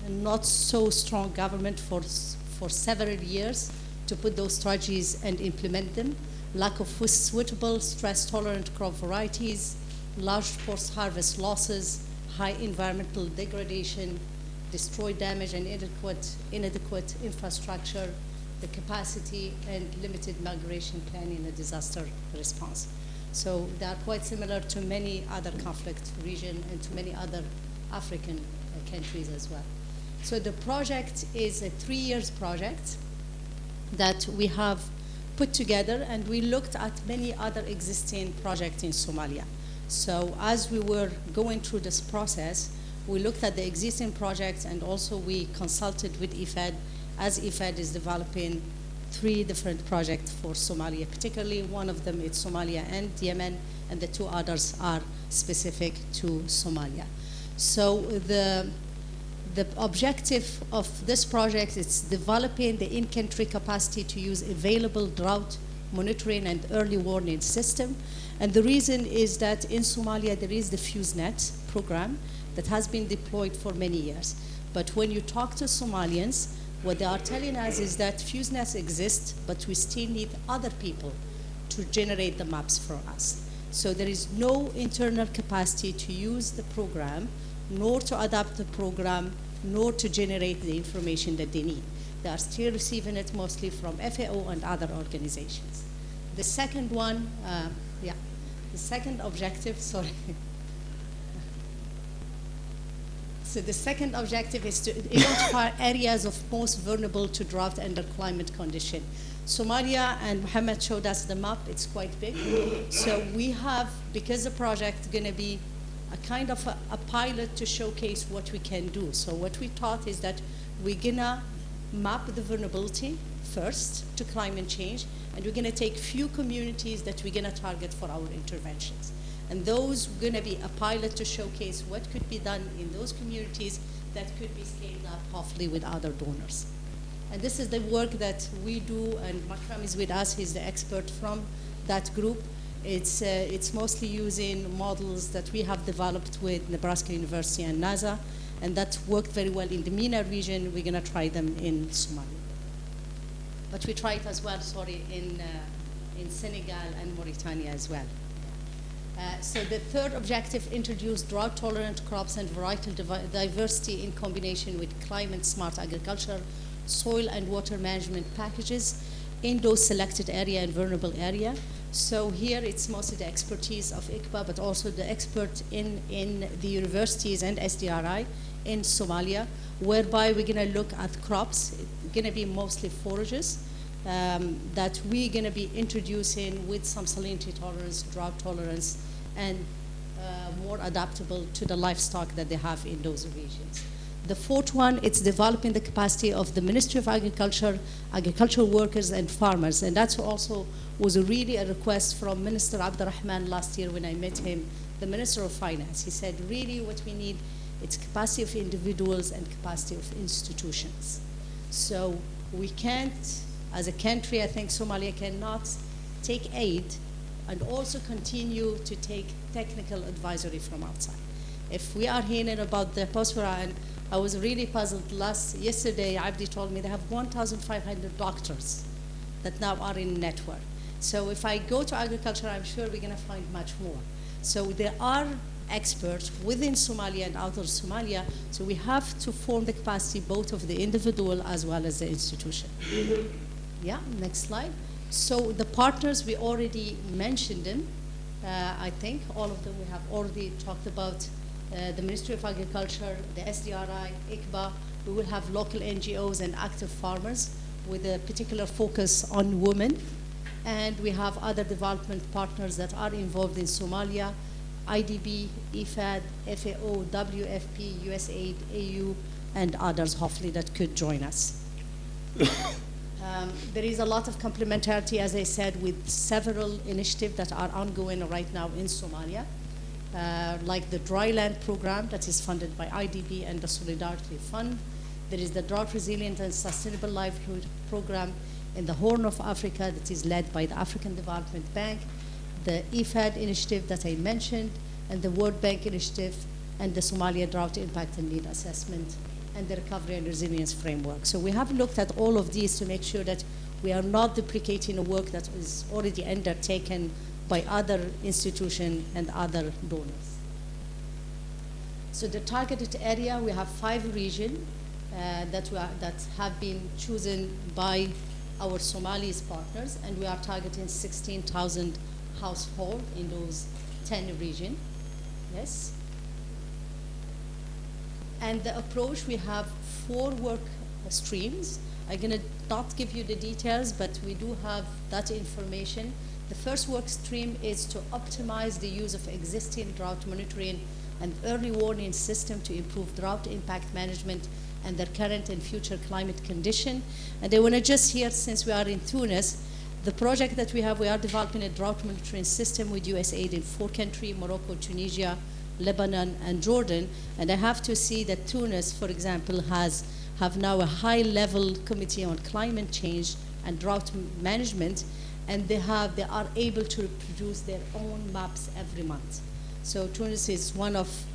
Speaker 7: not so strong government for several years to put those strategies and implement them, lack of suitable stress-tolerant crop varieties, large post-harvest losses, high environmental degradation, destroyed damage and inadequate infrastructure, the capacity and limited migration planning and disaster response. So they are quite similar to many other conflict regions and to many other African countries as well. So the project is a 3-year project that we have put together, and we looked at many other existing projects in Somalia. So as we were going through this process, we looked at the existing projects, and also we consulted with IFAD as IFAD is developing 3 different projects for Somalia, particularly one of them is Somalia and Yemen, and the 2 others are specific to Somalia. So the objective of this project is developing the in-country capacity to use available drought monitoring and early warning system. And the reason is that in Somalia there is the FuseNet program that has been deployed for many years. But when you talk to Somalians, what they are telling us is that FuseNet exists, but we still need other people to generate the maps for us. So there is no internal capacity to use the program, nor to adapt the program, nor to generate the information that they need. They are still receiving it mostly from FAO and other organizations. The second one, the second objective, sorry. So the second objective is to identify areas of most vulnerable to drought under climate condition. Somalia, and Mohammed showed us the map, it's quite big. So we have, because the project is going to be a kind of a pilot to showcase what we can do. So what we thought is that we're going to map the vulnerability first to climate change, and we're going to take few communities that we're going to target for our interventions. And those are going to be a pilot to showcase what could be done in those communities that could be scaled up, hopefully, with other donors. And this is the work that we do, and Makram is with us. He's the expert from that group. It's mostly using models that we have developed with Nebraska University and NASA, and that worked very well in the MENA region. We're going to try them in Somalia. But we try it as well, in Senegal and Mauritania as well. So the third objective, introduce drought-tolerant crops and varietal diversity in combination with climate-smart agriculture, soil and water management packages in those selected area and vulnerable area. So here it's mostly the expertise of ICBA, but also the expert in the universities and SDRI in Somalia, whereby we're going to look at crops. It's going to be mostly forages that we're going to be introducing with some salinity tolerance, drought tolerance, and more adaptable to the livestock that they have in those regions. The fourth one, it's developing the capacity of the Ministry of Agriculture, agricultural workers, and farmers. And that also was really a request from Minister Abdurrahman last year when I met him, the Minister of Finance. He said, really what we need, it's capacity of individuals and capacity of institutions. So we can't, as a country, I think Somalia cannot take aid and also continue to take technical advisory from outside. If we are hearing about the Diaspora, and I was really puzzled yesterday, Abdi told me they have 1,500 doctors that now are in network. So if I go to agriculture, I'm sure we're going to find much more. So there are experts within Somalia and out of Somalia, so we have to form the capacity both of the individual as well as the institution. Yeah, next slide. So the partners, we already mentioned them. I think all of them we have already talked about. The Ministry of Agriculture, the SDRI, ICBA. We will have local NGOs and active farmers with a particular focus on women. And we have other development partners that are involved in Somalia, IDB, IFAD, FAO, WFP, USAID, AU, and others, hopefully, that could join us. There is a lot of complementarity, as I said, with several initiatives that are ongoing right now in Somalia. Like the Dryland program that is funded by IDB and the Solidarity Fund. There is the Drought Resilient and Sustainable Livelihood program in the Horn of Africa that is led by the African Development Bank, the IFAD initiative that I mentioned, and the World Bank initiative, and the Somalia Drought Impact and Need Assessment, and the Recovery and Resilience Framework. So we have looked at all of these to make sure that we are not duplicating a work that is already undertaken by other institutions and other donors. So the targeted area, we have 5 regions that have been chosen by our Somalis partners, and we are targeting 16,000 households in those 10 regions. Yes. And the approach, we have 4 work streams. I'm going to not give you the details, but we do have that information. The first work stream is to optimize the use of existing drought monitoring and early warning system to improve drought impact management and their current and future climate condition. And I want to just here, since we are in Tunis, the project that we have, we are developing a drought monitoring system with USAID in 4 countries, Morocco, Tunisia, Lebanon, and Jordan. And I have to see that Tunis, for example, have now a high-level committee on climate change and drought management, and they are able to produce their own maps every month. So Tunis is one of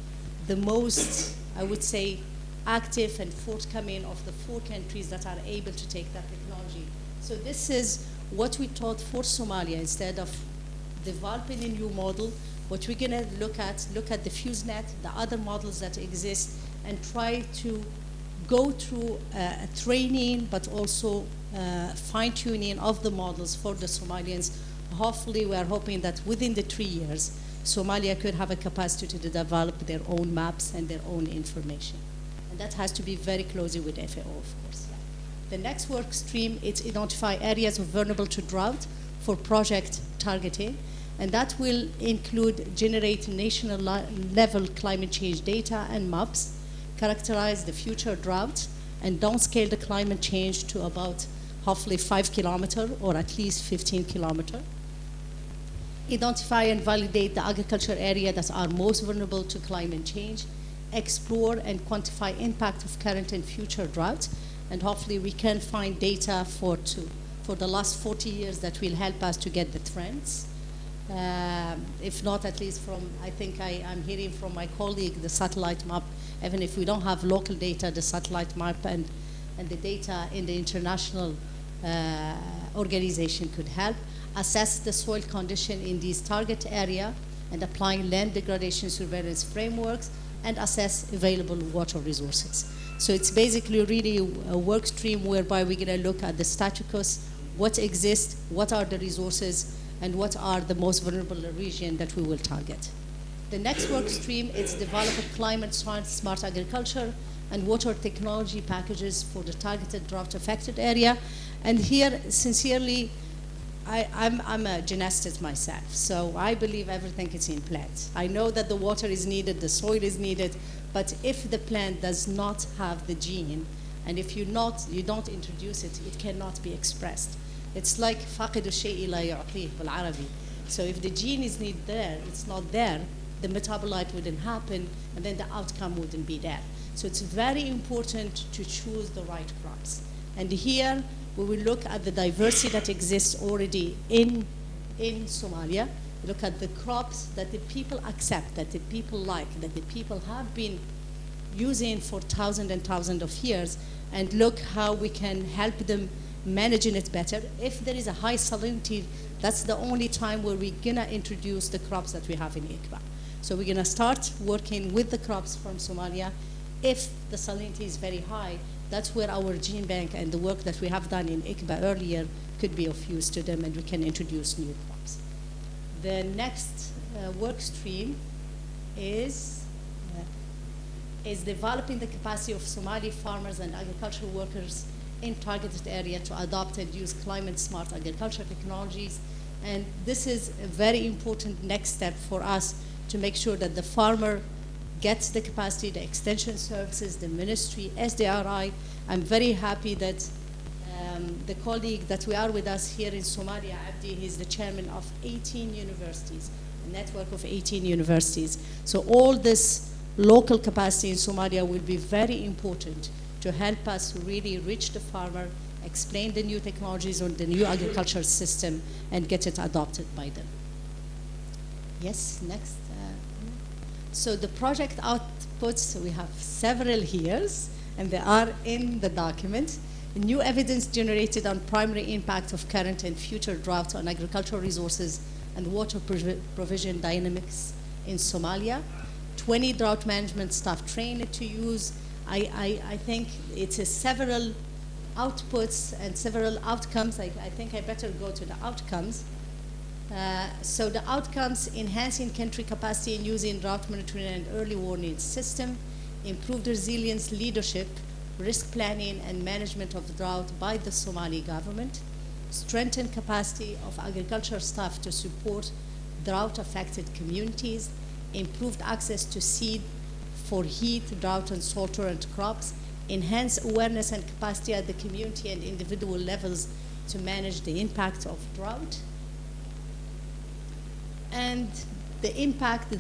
Speaker 7: the most, I would say, active and forthcoming of the 4 countries that are able to take that technology. So this is what we thought for Somalia. Instead of developing a new model, what we're going to look at the FuseNet, the other models that exist, and try to go through a training, but also fine-tuning of the models for the Somalians. Hopefully, we are hoping that within the 3 years, Somalia could have a capacity to develop their own maps and their own information. And that has to be very closely with FAO, of course. The next work stream is identify areas of vulnerable to drought for project targeting. And that will include generating national level climate change data and maps, characterize the future drought, and downscale the climate change to about hopefully 5 kilometers or at least 15 kilometers. Identify and validate the agriculture area that are most vulnerable to climate change, explore and quantify impact of current and future droughts, and hopefully we can find data for the last 40 years that will help us to get the trends. If not, at least from, I think I'm hearing from my colleague, the satellite map, even if we don't have local data, the satellite map and the data in the international organization could help. Assess the soil condition in these target area and applying land degradation surveillance frameworks, and assess available water resources. So it's basically really a work stream whereby we're going to look at the status, what exists, what are the resources, and what are the most vulnerable regions that we will target. The next work stream is develop a climate smart agriculture and water technology packages for the targeted drought-affected area. And here, sincerely, I'm a geneticist myself, so I believe everything is in plants. I know that the water is needed, the soil is needed, but if the plant does not have the gene, and if you don't introduce it, it cannot be expressed. It's like فاقد الشيء لا يعطيه بالعربي. So if the gene is not there, it's not there, the metabolite wouldn't happen, and then the outcome wouldn't be there. So it's very important to choose the right crops. And here, we will look at the diversity that exists already in Somalia. Look at the crops that the people accept, that the people like, that the people have been using for thousands and thousands of years, and look how we can help them managing it better. If there is a high salinity, that's the only time where we're gonna introduce the crops that we have in ICBA. So we're gonna start working with the crops from Somalia. If the salinity is very high, that's where our gene bank and the work that we have done in ICBA earlier could be of use to them, and we can introduce new crops. The next work stream is developing the capacity of Somali farmers and agricultural workers in targeted area to adopt and use climate smart agriculture technologies. And this is a very important next step for us to make sure that the farmer gets the capacity, the extension services, the ministry, SDRI. I'm very happy that the colleague that we are with us here in Somalia, Abdi, he's the chairman of 18 universities, a network of 18 universities. So all this local capacity in Somalia will be very important to help us really reach the farmer, explain the new technologies on the new agriculture system, and get it adopted by them. Yes, next. So the project outputs, we have several here, and they are in the document. New evidence generated on primary impact of current and future drought on agricultural resources and water provision dynamics in Somalia. 20 drought management staff trained to use. I think it's several outputs and several outcomes. I think I better go to the outcomes. So the outcomes: enhancing country capacity in using drought monitoring and early warning system, improved resilience leadership, risk planning and management of drought by the Somali government, strengthen capacity of agriculture staff to support drought-affected communities, improved access to seed for heat, drought and salt tolerant crops, enhance awareness and capacity at the community and individual levels to manage the impact of drought, and the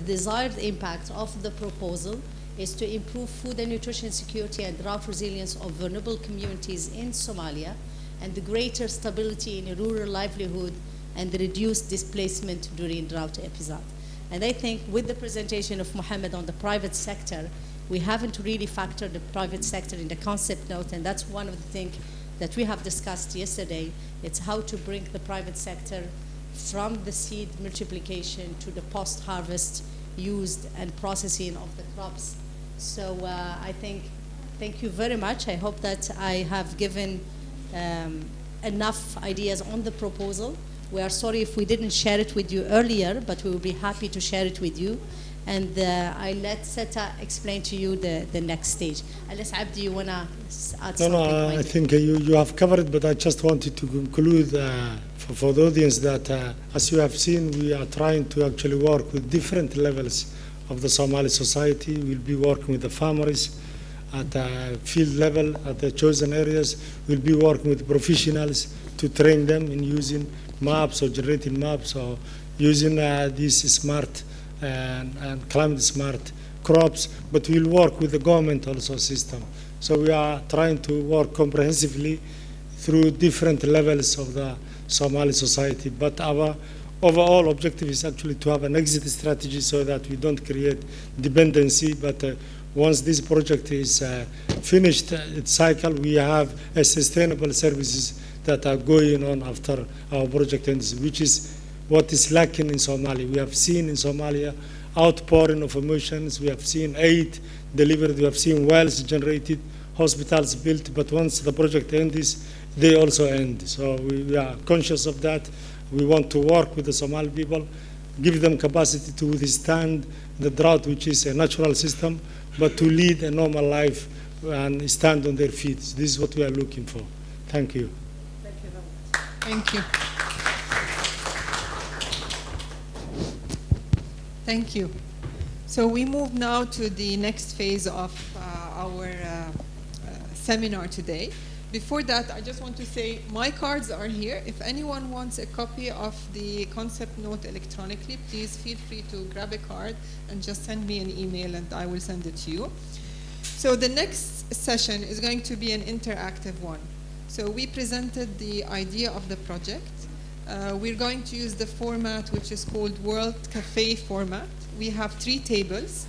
Speaker 7: desired impact of the proposal is to improve food and nutrition security and drought resilience of vulnerable communities in Somalia, and the greater stability in rural livelihood and the reduced displacement during drought episodes. And I think with the presentation of Mohammed on the private sector, we haven't really factored the private sector in the concept note, and that's one of the things that we have discussed yesterday. It's how to bring the private sector from the seed multiplication to the post-harvest used and processing of the crops. So I think, thank you very much. I hope that I have given enough ideas on the proposal. We are sorry if we didn't share it with you earlier, but we will be happy to share it with you. And I let Seta explain to you the next stage. Unless Abdi, you want to add something?
Speaker 8: No, I think you have covered it, but I just wanted to conclude for the audience that, as you have seen, we are trying to actually work with different levels of the Somali society. We'll be working with the farmers at the field level, at the chosen areas. We'll be working with professionals to train them in using maps or generating maps or using these smart and climate smart crops, but we'll work with the government also system. So we are trying to work comprehensively through different levels of the Somali society. But our overall objective is actually to have an exit strategy so that we don't create dependency. But once this project is finished its cycle, we have a sustainable services that are going on after our project ends, which is what is lacking in Somalia. We have seen in Somalia outpouring of emotions. We have seen aid delivered. We have seen wells generated, hospitals built. But once the project ends, they also end. So we are conscious of that. We want to work with the Somali people, give them capacity to withstand the drought, which is a natural system, but to lead a normal life and stand on their feet. This is what we are looking for. Thank you.
Speaker 7: Thank you very much.
Speaker 9: Thank you. Thank you. So we move now to the next phase of our seminar today. Before that, I just want to say my cards are here. If anyone wants a copy of the concept note electronically, please feel free to grab a card and just send me an email and I will send it to you. So the next session is going to be an interactive one. So we presented the idea of the project. We're going to use the format which is called World Cafe format. We have 3 tables.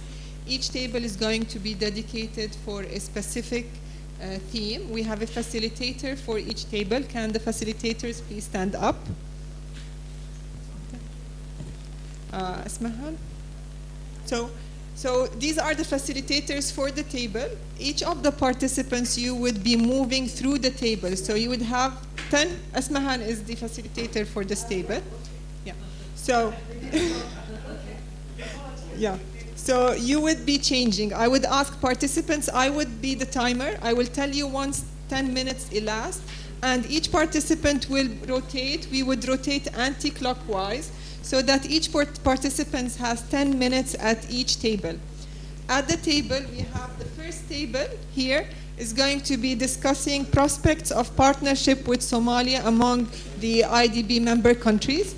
Speaker 9: Each table is going to be dedicated for a specific theme. We have a facilitator for each table. Can the facilitators please stand up? Asmahan. So these are the facilitators for the table. Each of the participants, you would be moving through the table. So you would have 10. Asmahan is the facilitator for this table. Yeah. So, yeah. So you would be changing. I would ask participants, I would be the timer. I will tell you once 10 minutes elapsed, and each participant will rotate. We would rotate anti-clockwise so that each participant has 10 minutes at each table. At the table, we have the first table here is going to be discussing prospects of partnership with Somalia among the IDB member countries.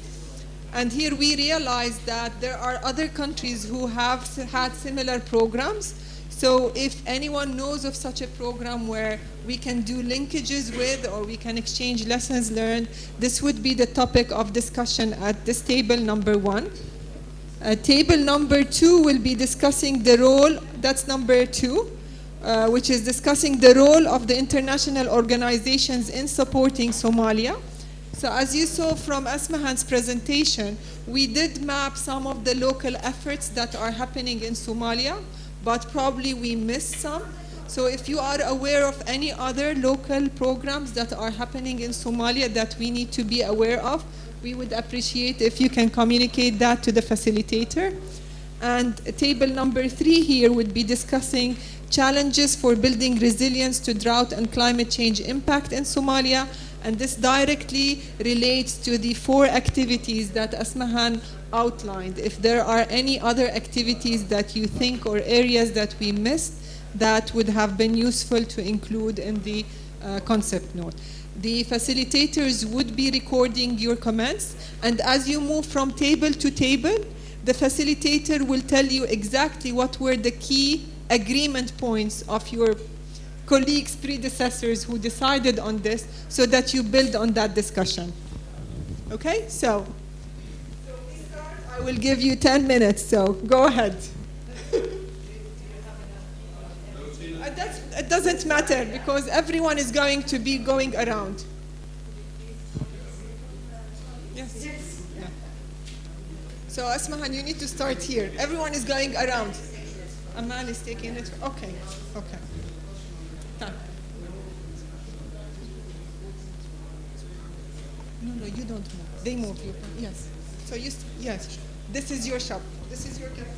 Speaker 9: And here we realize that there are other countries who have had similar programs. So if anyone knows of such a program where we can do linkages with or we can exchange lessons learned, this would be the topic of discussion at this table number 1. Table number 2 will be discussing the role, that's number 2, which is discussing the role of the international organizations in supporting Somalia. So as you saw from Asmahan's presentation, we did map some of the local efforts that are happening in Somalia, but probably we missed some. So if you are aware of any other local programs that are happening in Somalia that we need to be aware of, we would appreciate if you can communicate that to the facilitator. And table number 3 here would be discussing challenges for building resilience to drought and climate change impact in Somalia. And this directly relates to the 4 activities that Asmahan outlined. If there are any other activities that you think or areas that we missed, that would have been useful to include in the concept note. The facilitators would be recording your comments, and as you move from table to table, the facilitator will tell you exactly what were the key agreement points of your colleagues, predecessors who decided on this, so that you build on that discussion. Okay, so we start. I will give you 10 minutes, so go ahead. It doesn't matter because everyone is going to be going around. Yes. Yeah. So Asmahan, you need to start here. Everyone is going around. Amal is taking it. Okay. Okay. Done. No, you don't move. They move. You can, yes. So yes. This is your shop. This is your cafe.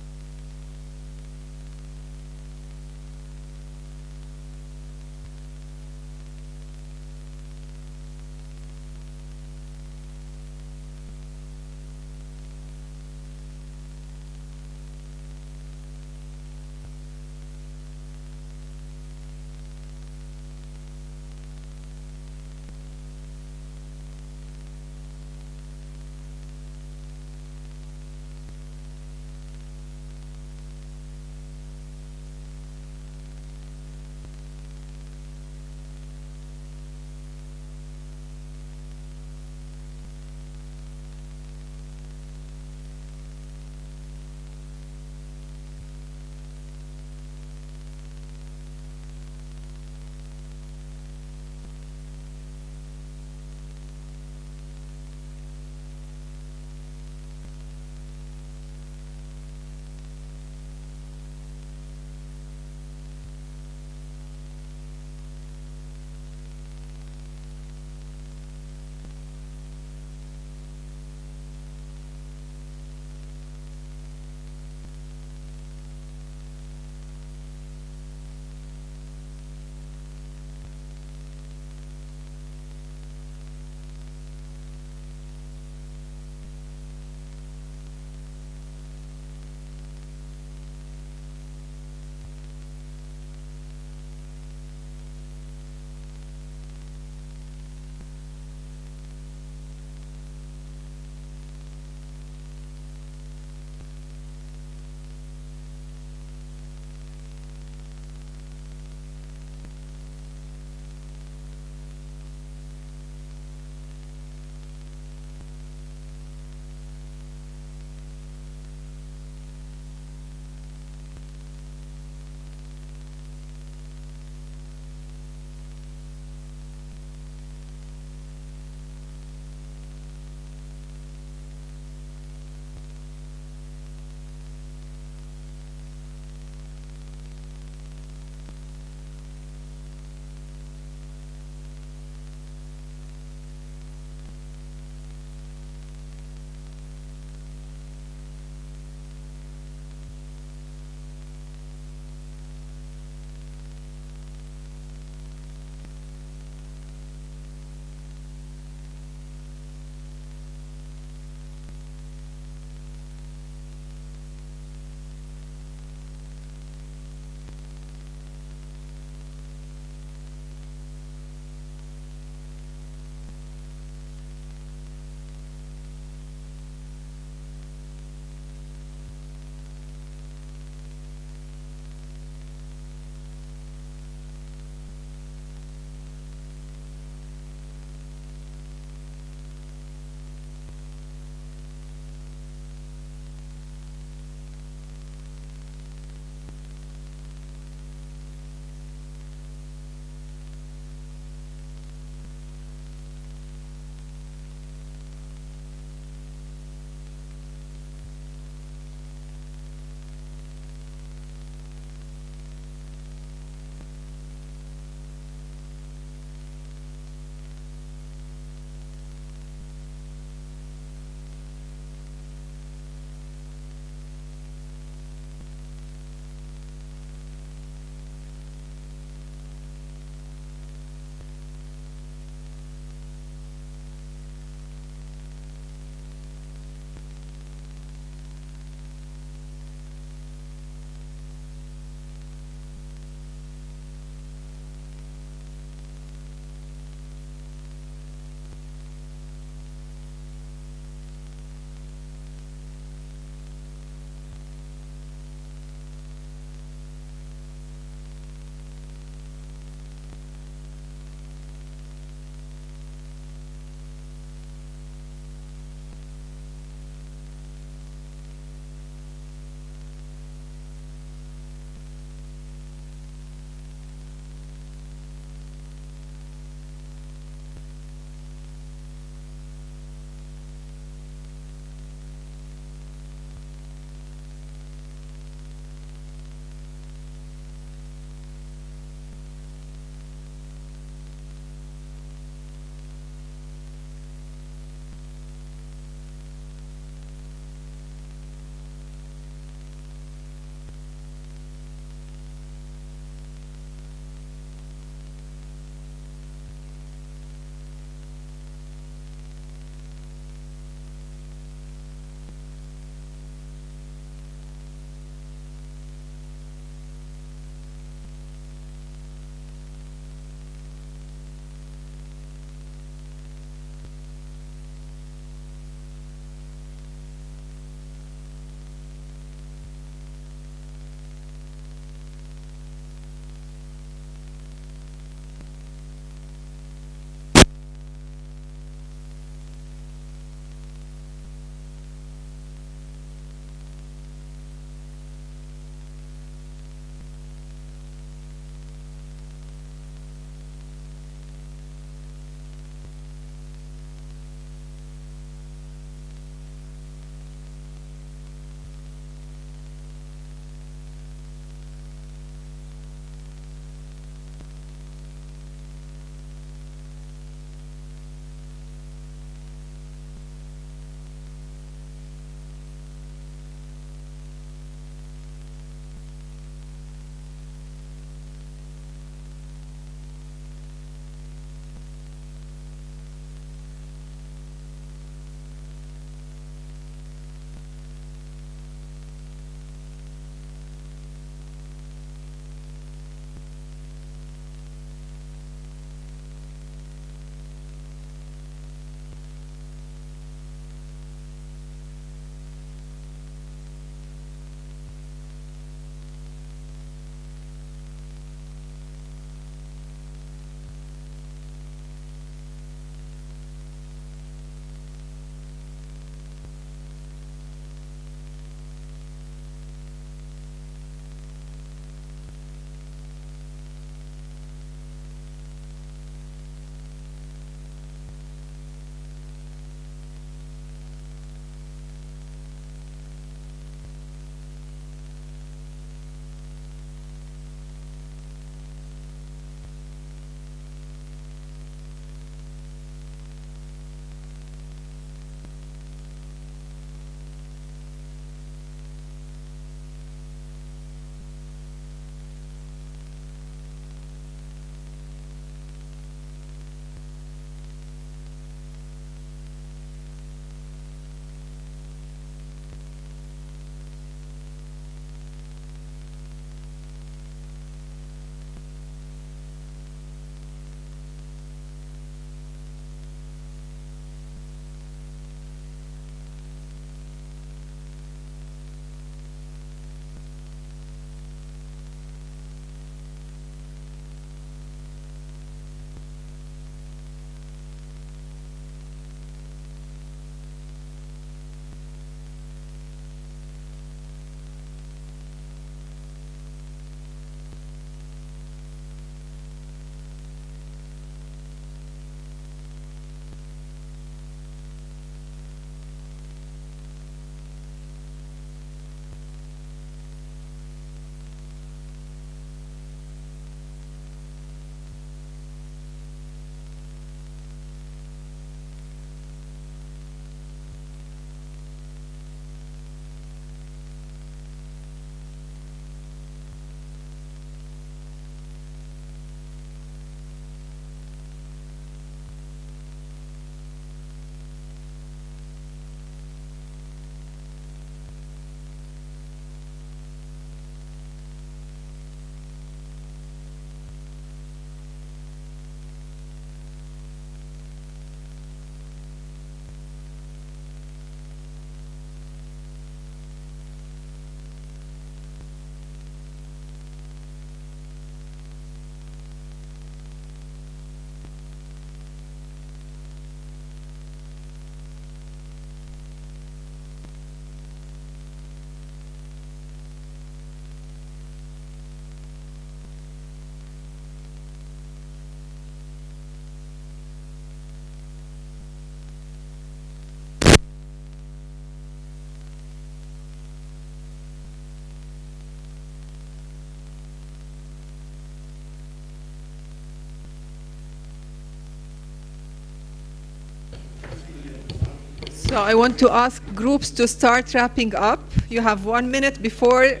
Speaker 9: So I want to ask groups to start wrapping up. You have 1 minute before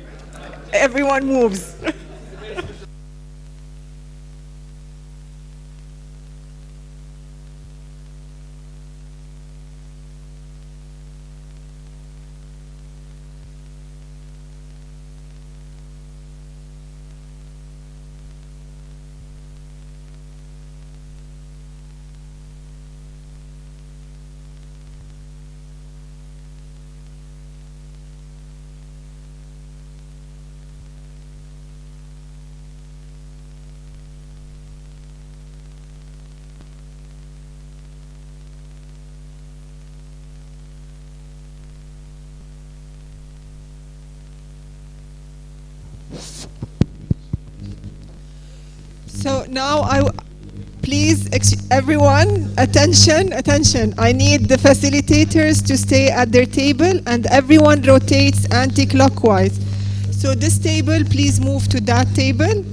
Speaker 9: everyone moves. So now please, everyone, attention, attention. I need the facilitators to stay at their table and everyone rotates anti-clockwise. So this table, please move to that table.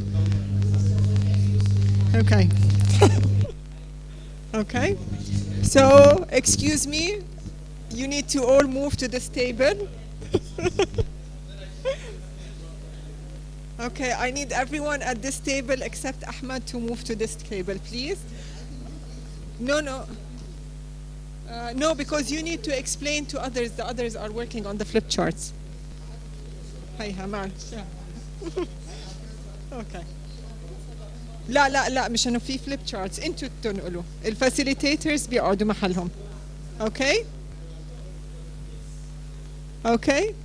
Speaker 9: Okay. Okay. So, excuse me, you need to all move to this table. Okay, I need everyone at this table except Ahmad to move to this table, please. No, no. No, because you need to explain to others. The others are working on the flip charts. Hi, Hamal. Okay. لا لا لا مش انه في flip charts. انتوا تنقلوا. الفاسيليتيترز بيقعدوا محلهم. Okay? Okay?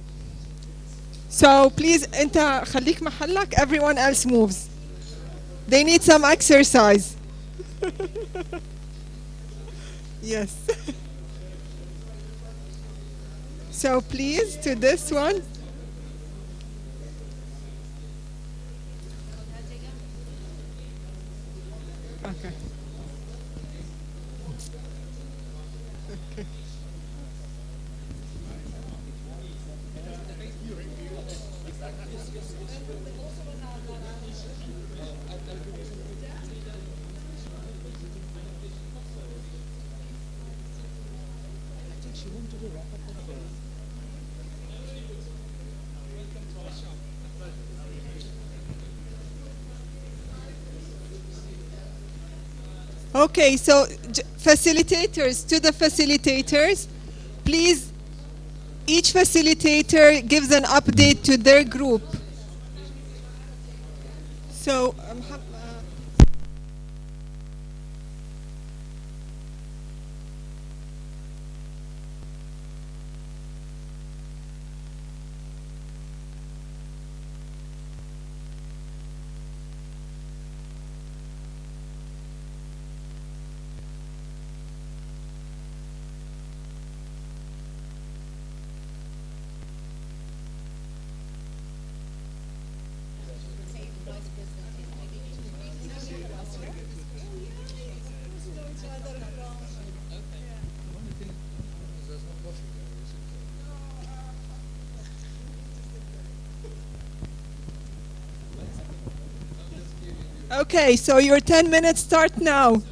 Speaker 9: So please, انت خليك محلك. Everyone else moves. They need some exercise. Yes. So please, to this one. Okay. Okay. Okay, so facilitators, to the facilitators, please, each facilitator gives an update to their group. So, okay, so your 10 minutes start now.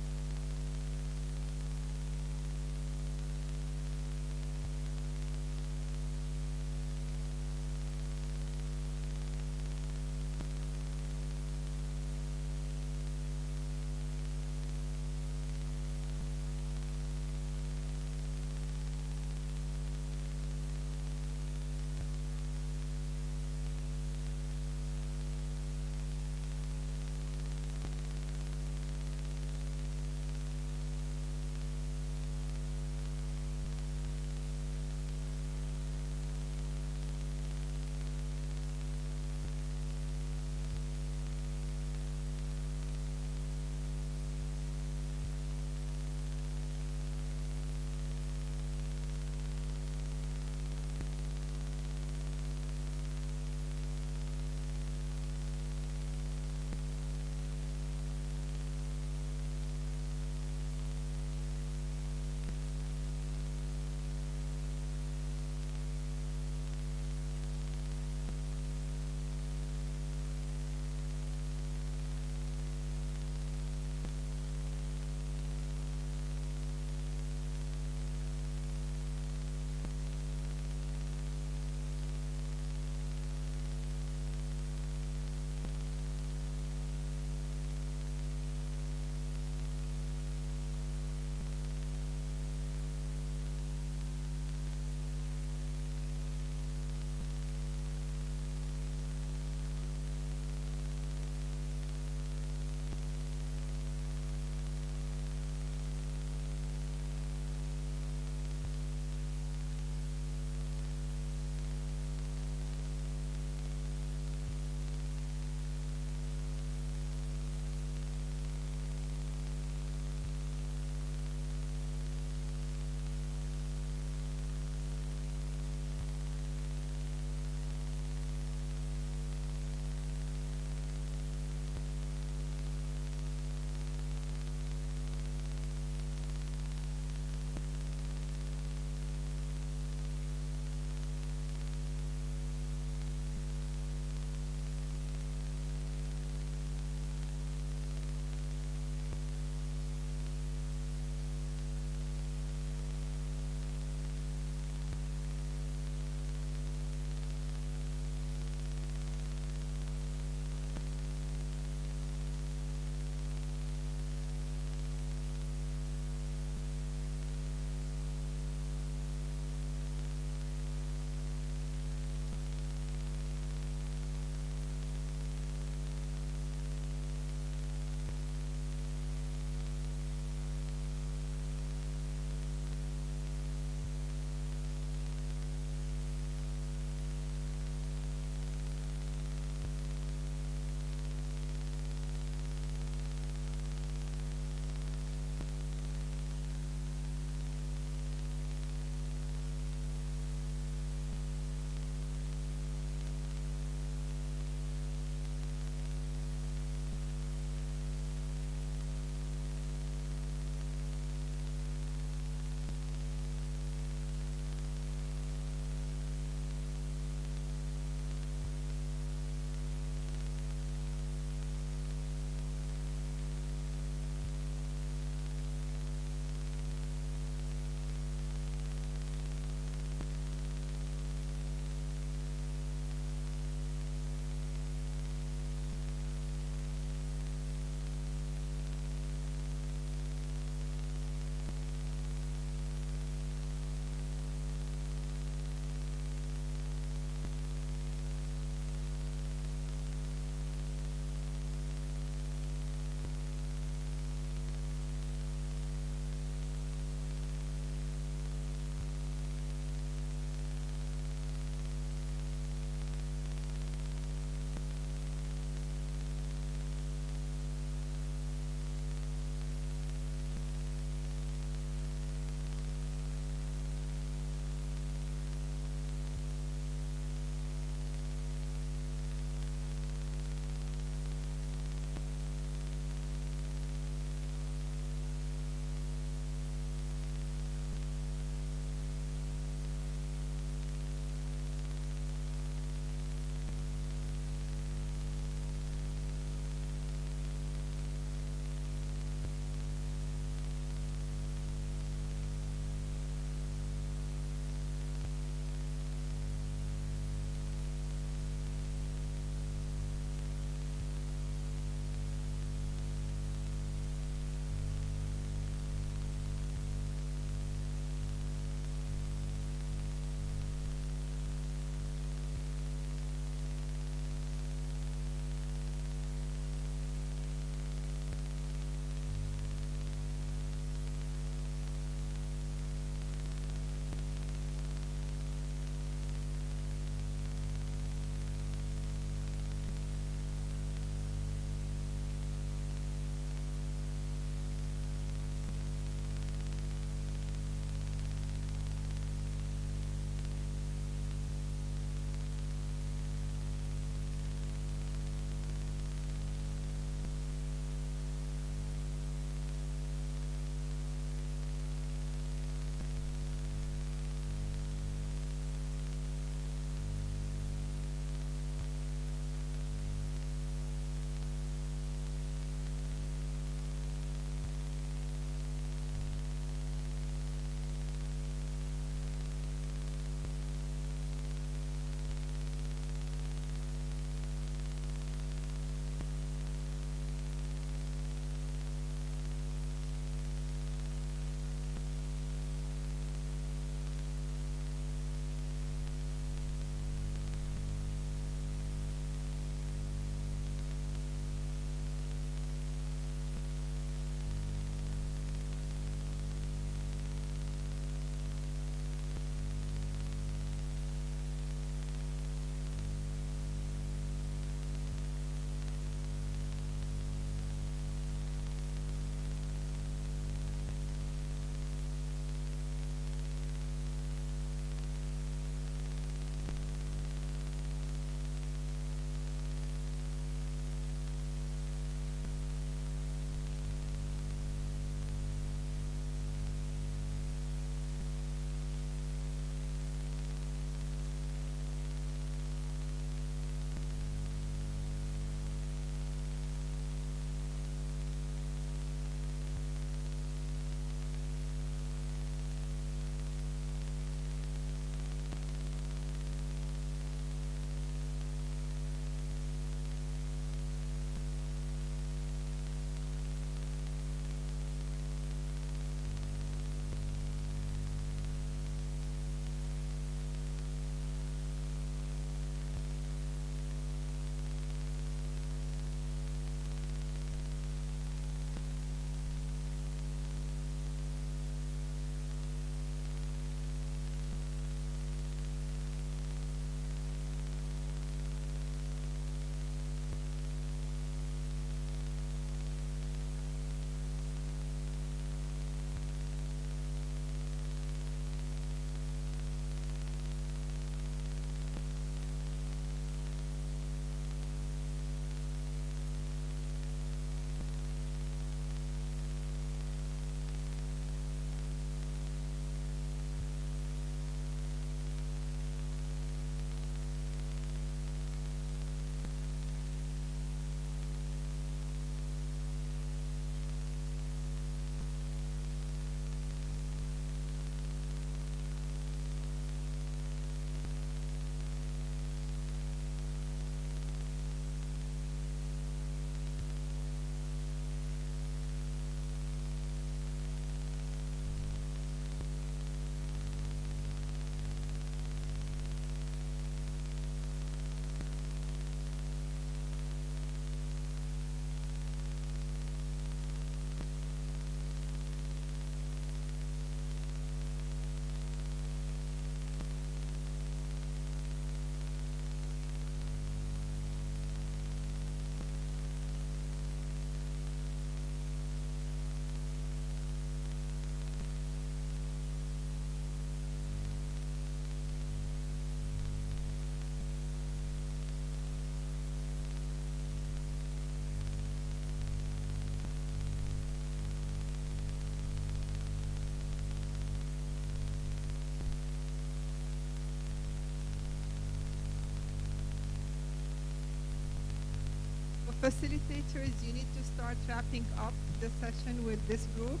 Speaker 9: Facilitators, you need to start wrapping up the session with this group.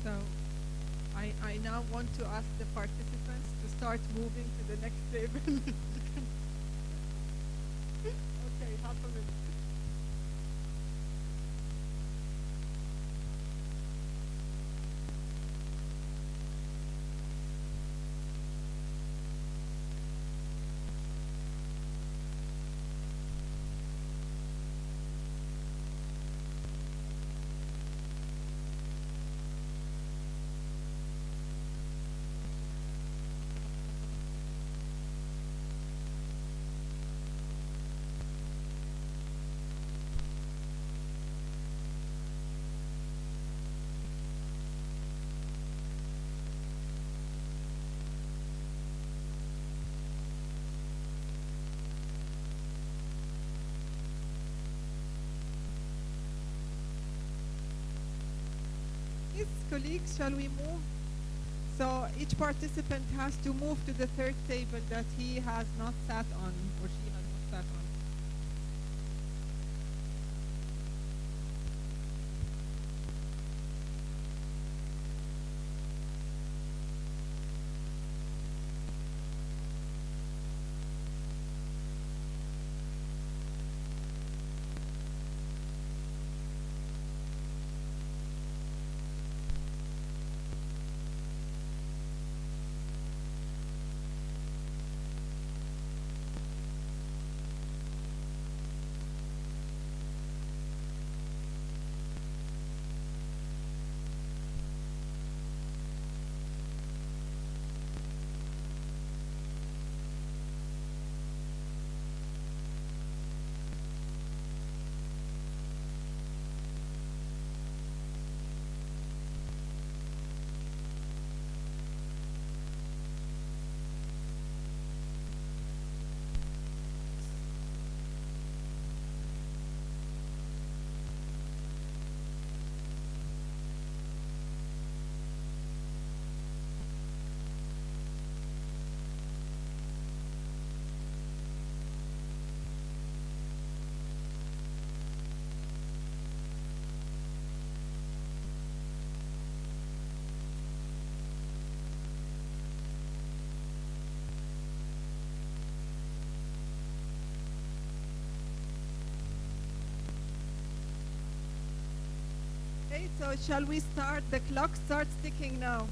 Speaker 9: So I now want to ask the participants to start moving to the next table. Okay, half a minute. Yes, colleagues, shall we move? So each participant has to move to the third table that he has not sat on or she has not sat on. Okay, so shall we start? The clock starts ticking now.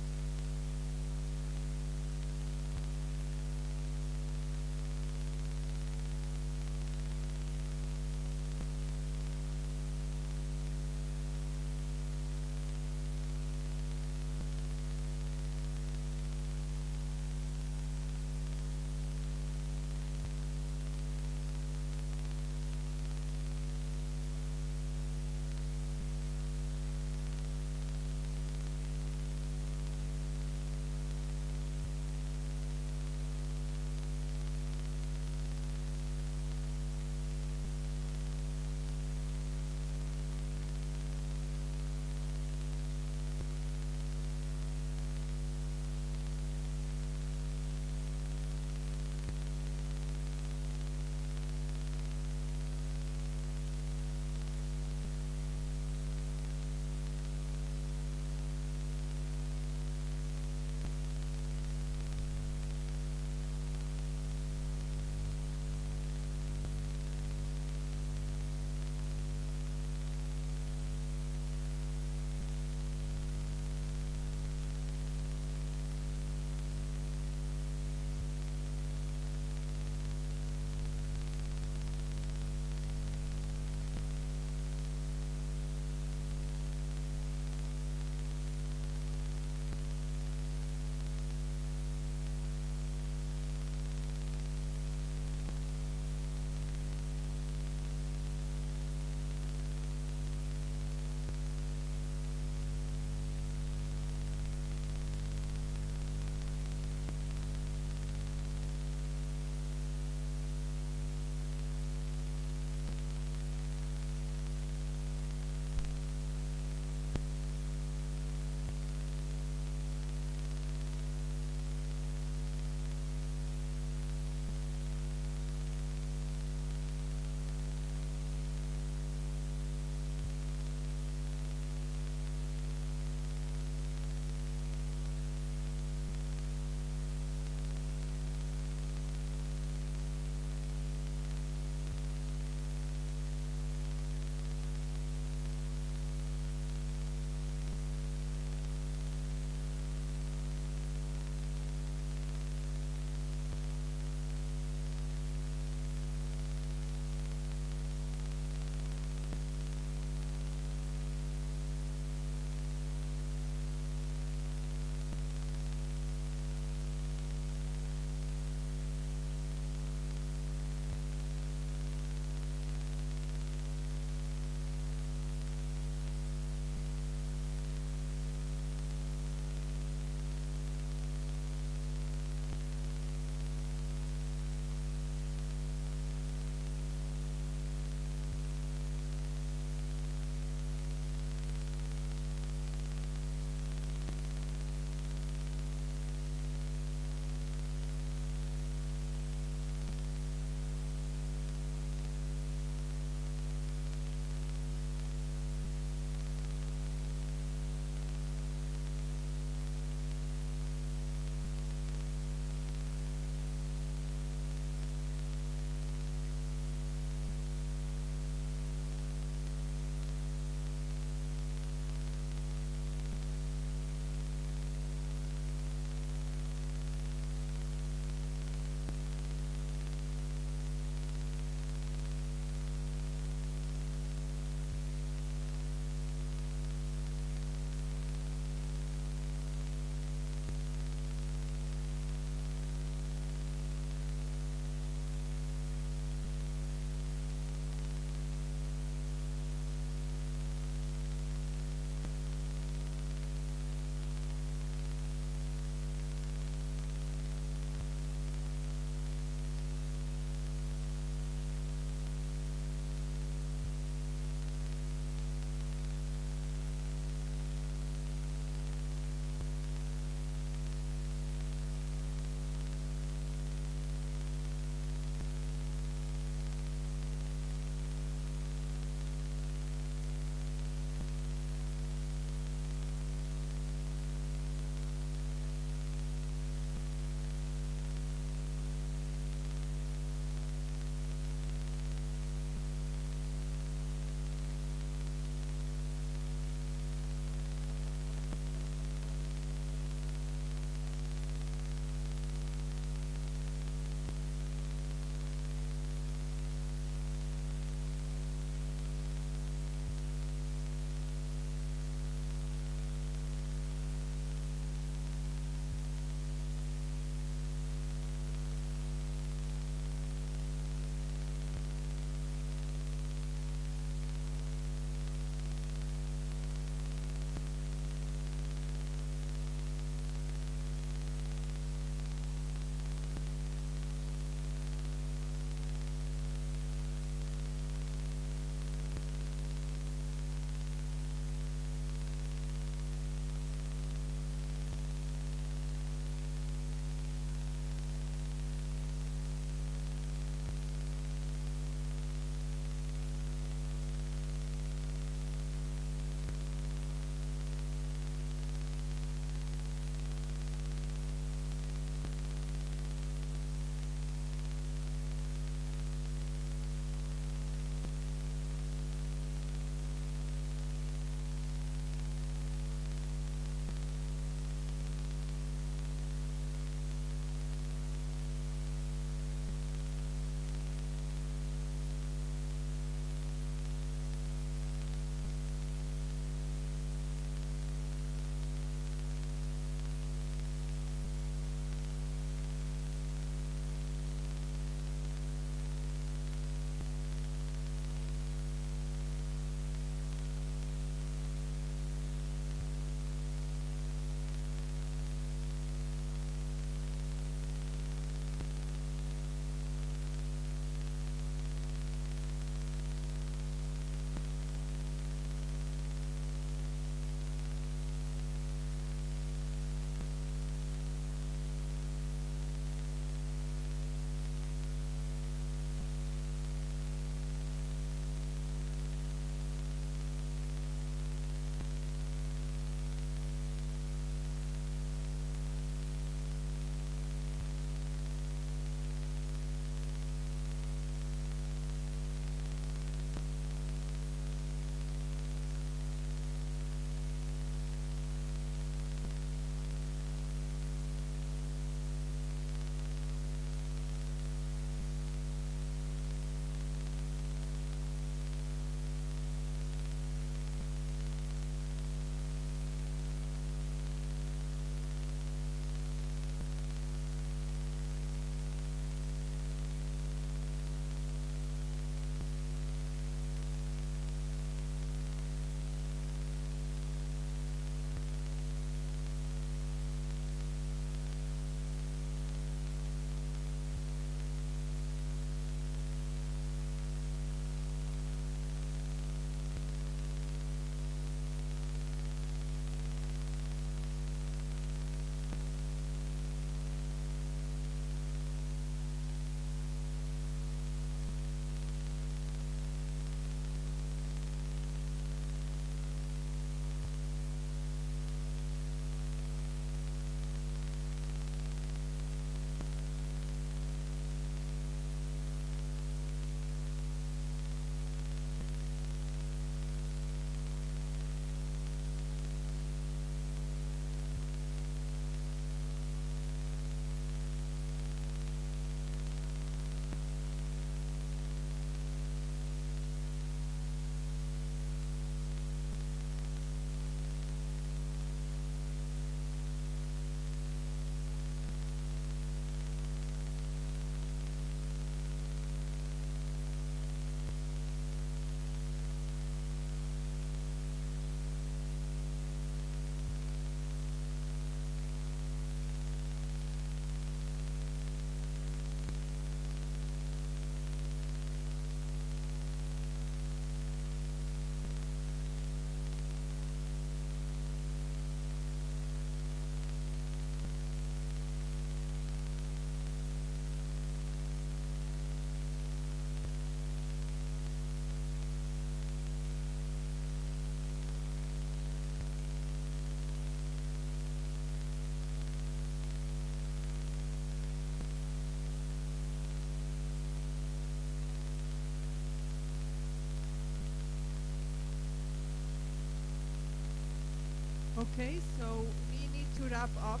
Speaker 9: Okay, so we need to wrap up.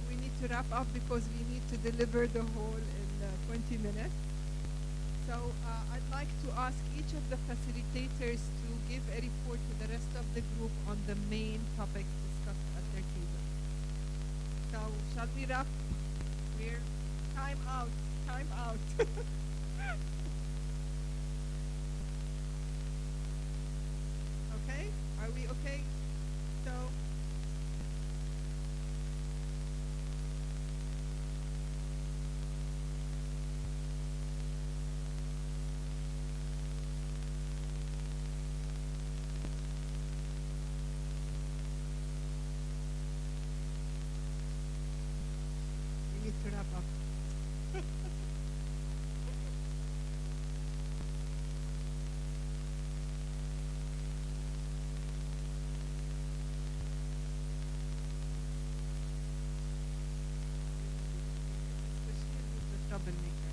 Speaker 9: We need to wrap up because we need to deliver the whole in 20 minutes. So I'd like to ask each of the facilitators to give a report to the rest of the group on the main topics discussed at their table. So shall we wrap? We're time out, time out. Okay, are we okay? So. We need to wrap up. Troublemaker.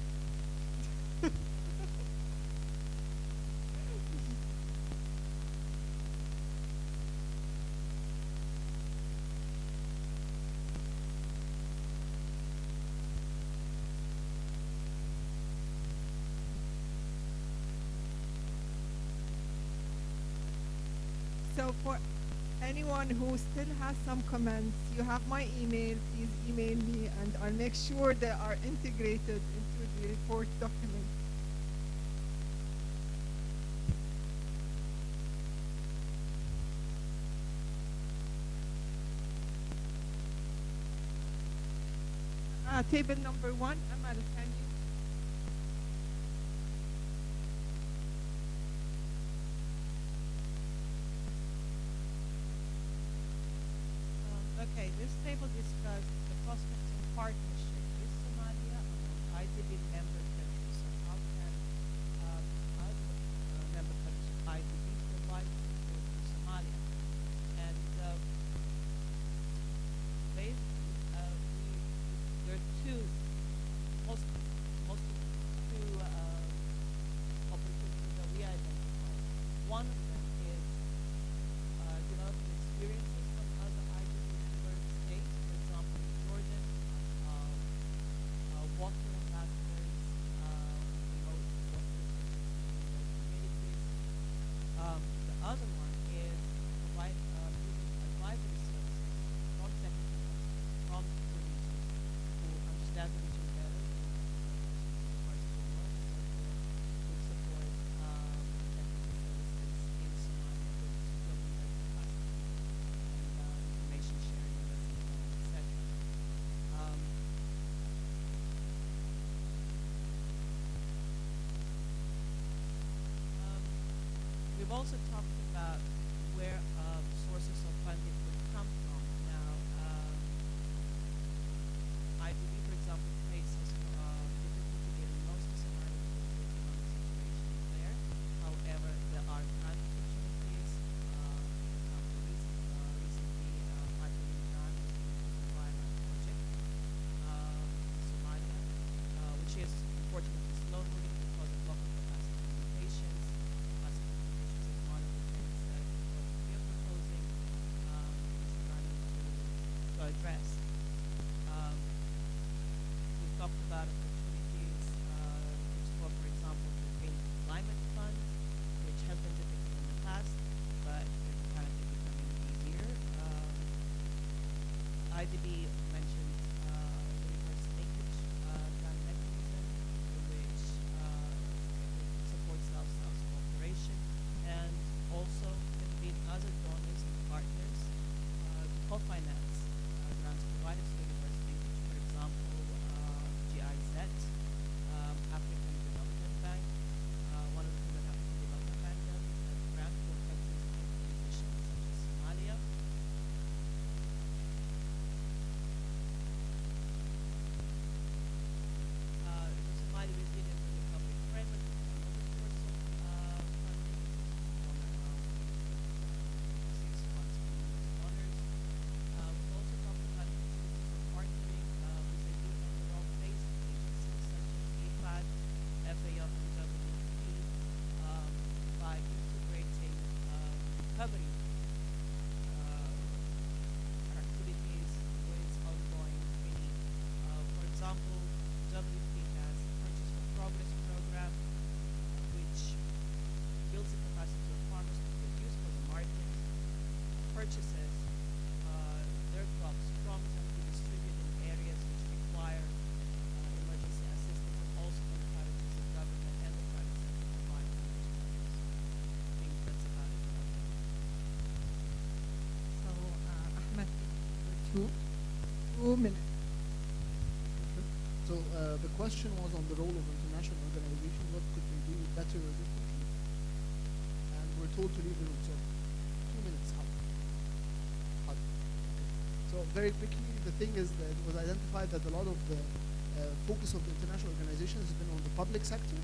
Speaker 9: So for anyone who still has some comments, you have my email. Please email me, and I'll make sure they are integrated into the report document. Table number 1, Amal, can you?
Speaker 10: Okay, this table discusses the prospects of partnership with Somalia among IDB member countries. So how can other member countries of IDB provide support to Somalia? And basically, there are two opportunities that we identify. One of them is developing experiences from other IDB member states, for example, in Jordan, water ambassadors, remote water communities. The other one is provide advisory services from technical experts from the region who understand the region better than parts of the world, and therefore would support technical services in Somalia, with building their capacity and information sharing, lesson learned, etc. We've also talked about where sources of funding would come from. Now, IDB, for example, faces difficulty getting most of Somalia due to the economic situation there. However, there are grant opportunities. Recently, $5 million is being provided on a project in Somalia, which is unfortunately slow moving because of local capacity limitations. Capacity limitations is one of the things that we are proposing is trying to address. We've talked about opportunities to explore, for example, the Green Climate Fund, which has been difficult in the past, but is apparently becoming easier. IDB mentioned the reverse linkage grant mechanism, which supports South-South cooperation, and also indeed other donors and partners co-finance grants provided to the reverse linkage, for example, GIZ, African Development Bank. One of the things that African Development Bank does is has grant for countries in transition, such as Somalia. The Somali Resilience and Recovery Framework is another source of funding. It's on around 6 months from donors. We've also talked about the opportunities for partnering with the UN envelope-based agencies such as IFAD, FAO, and WFP by integrating recovery purchases their crops from them to distribute in areas which require emergency assistance, and also encourages the government and the private sector to provide financial assistance. I think that's about it.
Speaker 9: So, Ahmed, 2 minutes.
Speaker 11: So the question was on the role of international organizations. What could they do better or differently? And we're told to leave the room. So 2 minutes out. Okay. So very quickly, the thing is that it was identified that a lot of the focus of the international organizations has been on the public sector,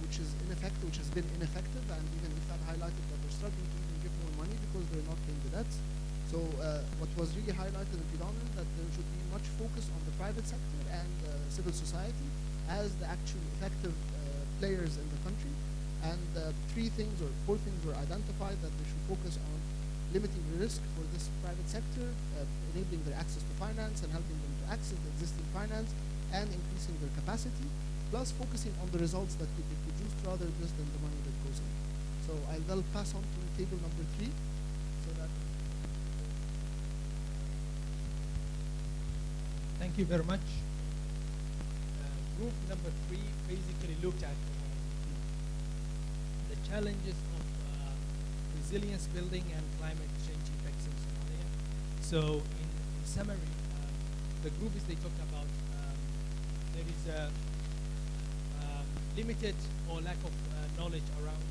Speaker 11: which is ineffective, which has been ineffective, and even IFAD highlighted that they're struggling to even give more money because they're not paying the debts. So what was really highlighted and predominant that there should be much focus on the private sector and civil society as the actual effective players in the country. And 4 things were identified that they should focus on: limiting the risk for this private sector, enabling their access to finance and helping them to access the existing finance, and increasing their capacity, plus focusing on the results that could be produced rather just than the money that goes in. So I'll pass on to table number 3. So that.
Speaker 6: Thank you very much. Group number 3 basically looked at the challenges of resilience building and climate change effects in Somalia. So in summary, the group is they talked about there is a limited or lack of knowledge around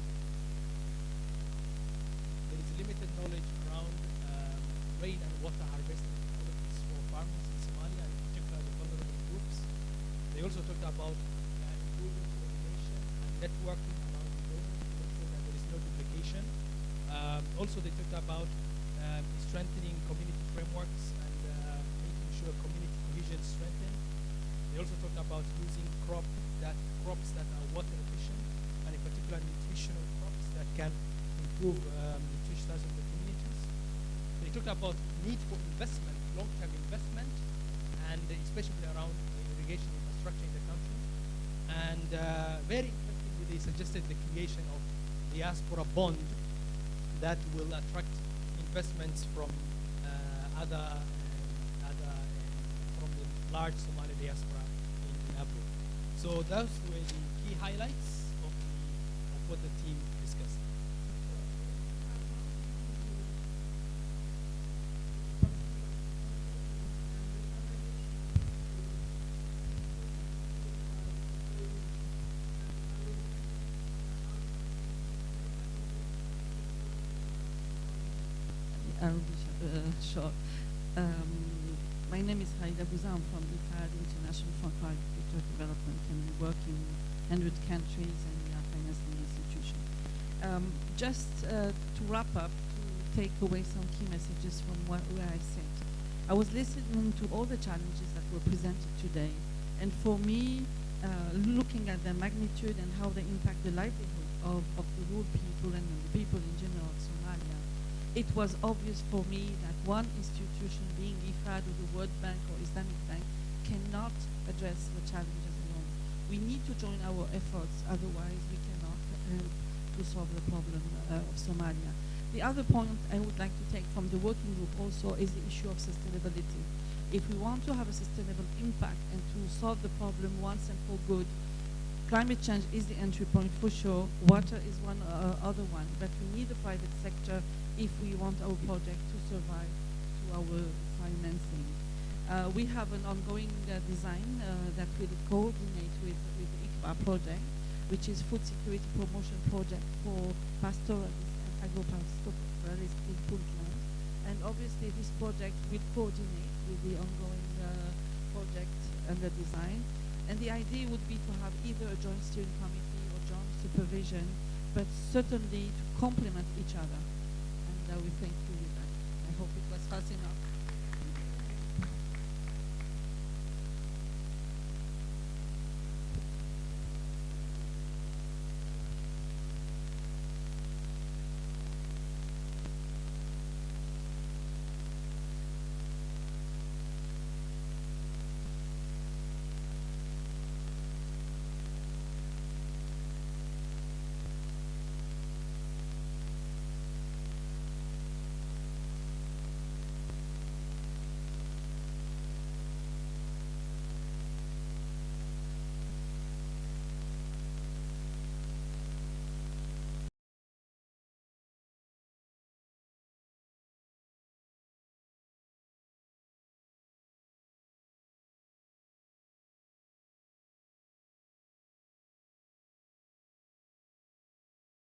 Speaker 6: rain and water harvesting technologies for farmers in Somalia, in particular the vulnerable groups. They also talked about improving coordination and networking among the donors to make sure that there is no duplication. Also, they talked about strengthening community frameworks and making sure community cohesion is strengthened. They also talked about using crops that are water efficient, and in particular nutritional crops that can improve nutrition status of the communities. They talked about need for investment, long-term investment, and especially around irrigation infrastructure in the country. And very interestingly, they suggested the creation of Diaspora bond that will attract investments from from the large Somali diaspora in abroad. So those were the key highlights of what the team discussed.
Speaker 10: Sure. My name is Haida Bouza. I'm from IFAD, International Fund for Agricultural Development, and we work in 100 countries, and we are a financing institution. Just to wrap up, to take away some key messages from where I said. I was listening to all the challenges that were presented today, and for me, looking at the magnitude and how they impact the livelihood of the rural people and the people in general of Somalia, it was obvious for me that one institution, being IFAD or the World Bank or Islamic Bank, cannot address the challenges alone. We need to join our efforts, otherwise we cannot help to solve the problem of Somalia. The other point I would like to take from the working group also is the issue of sustainability. If we want to have a sustainable impact and to solve the problem once and for good, climate change is the entry point for sure. Water is one other one, but we need the private sector if we want our project to survive to our financing. We have an ongoing design that will coordinate with the ICBA project, which is Food Security Promotion Project for pastoralists and agro-pastoralists in Puntland. And obviously this project will coordinate with the ongoing project under design. And the idea would be to have either a joint steering committee or joint supervision, but certainly to complement each other. And we thank you with that. I hope it was fast enough.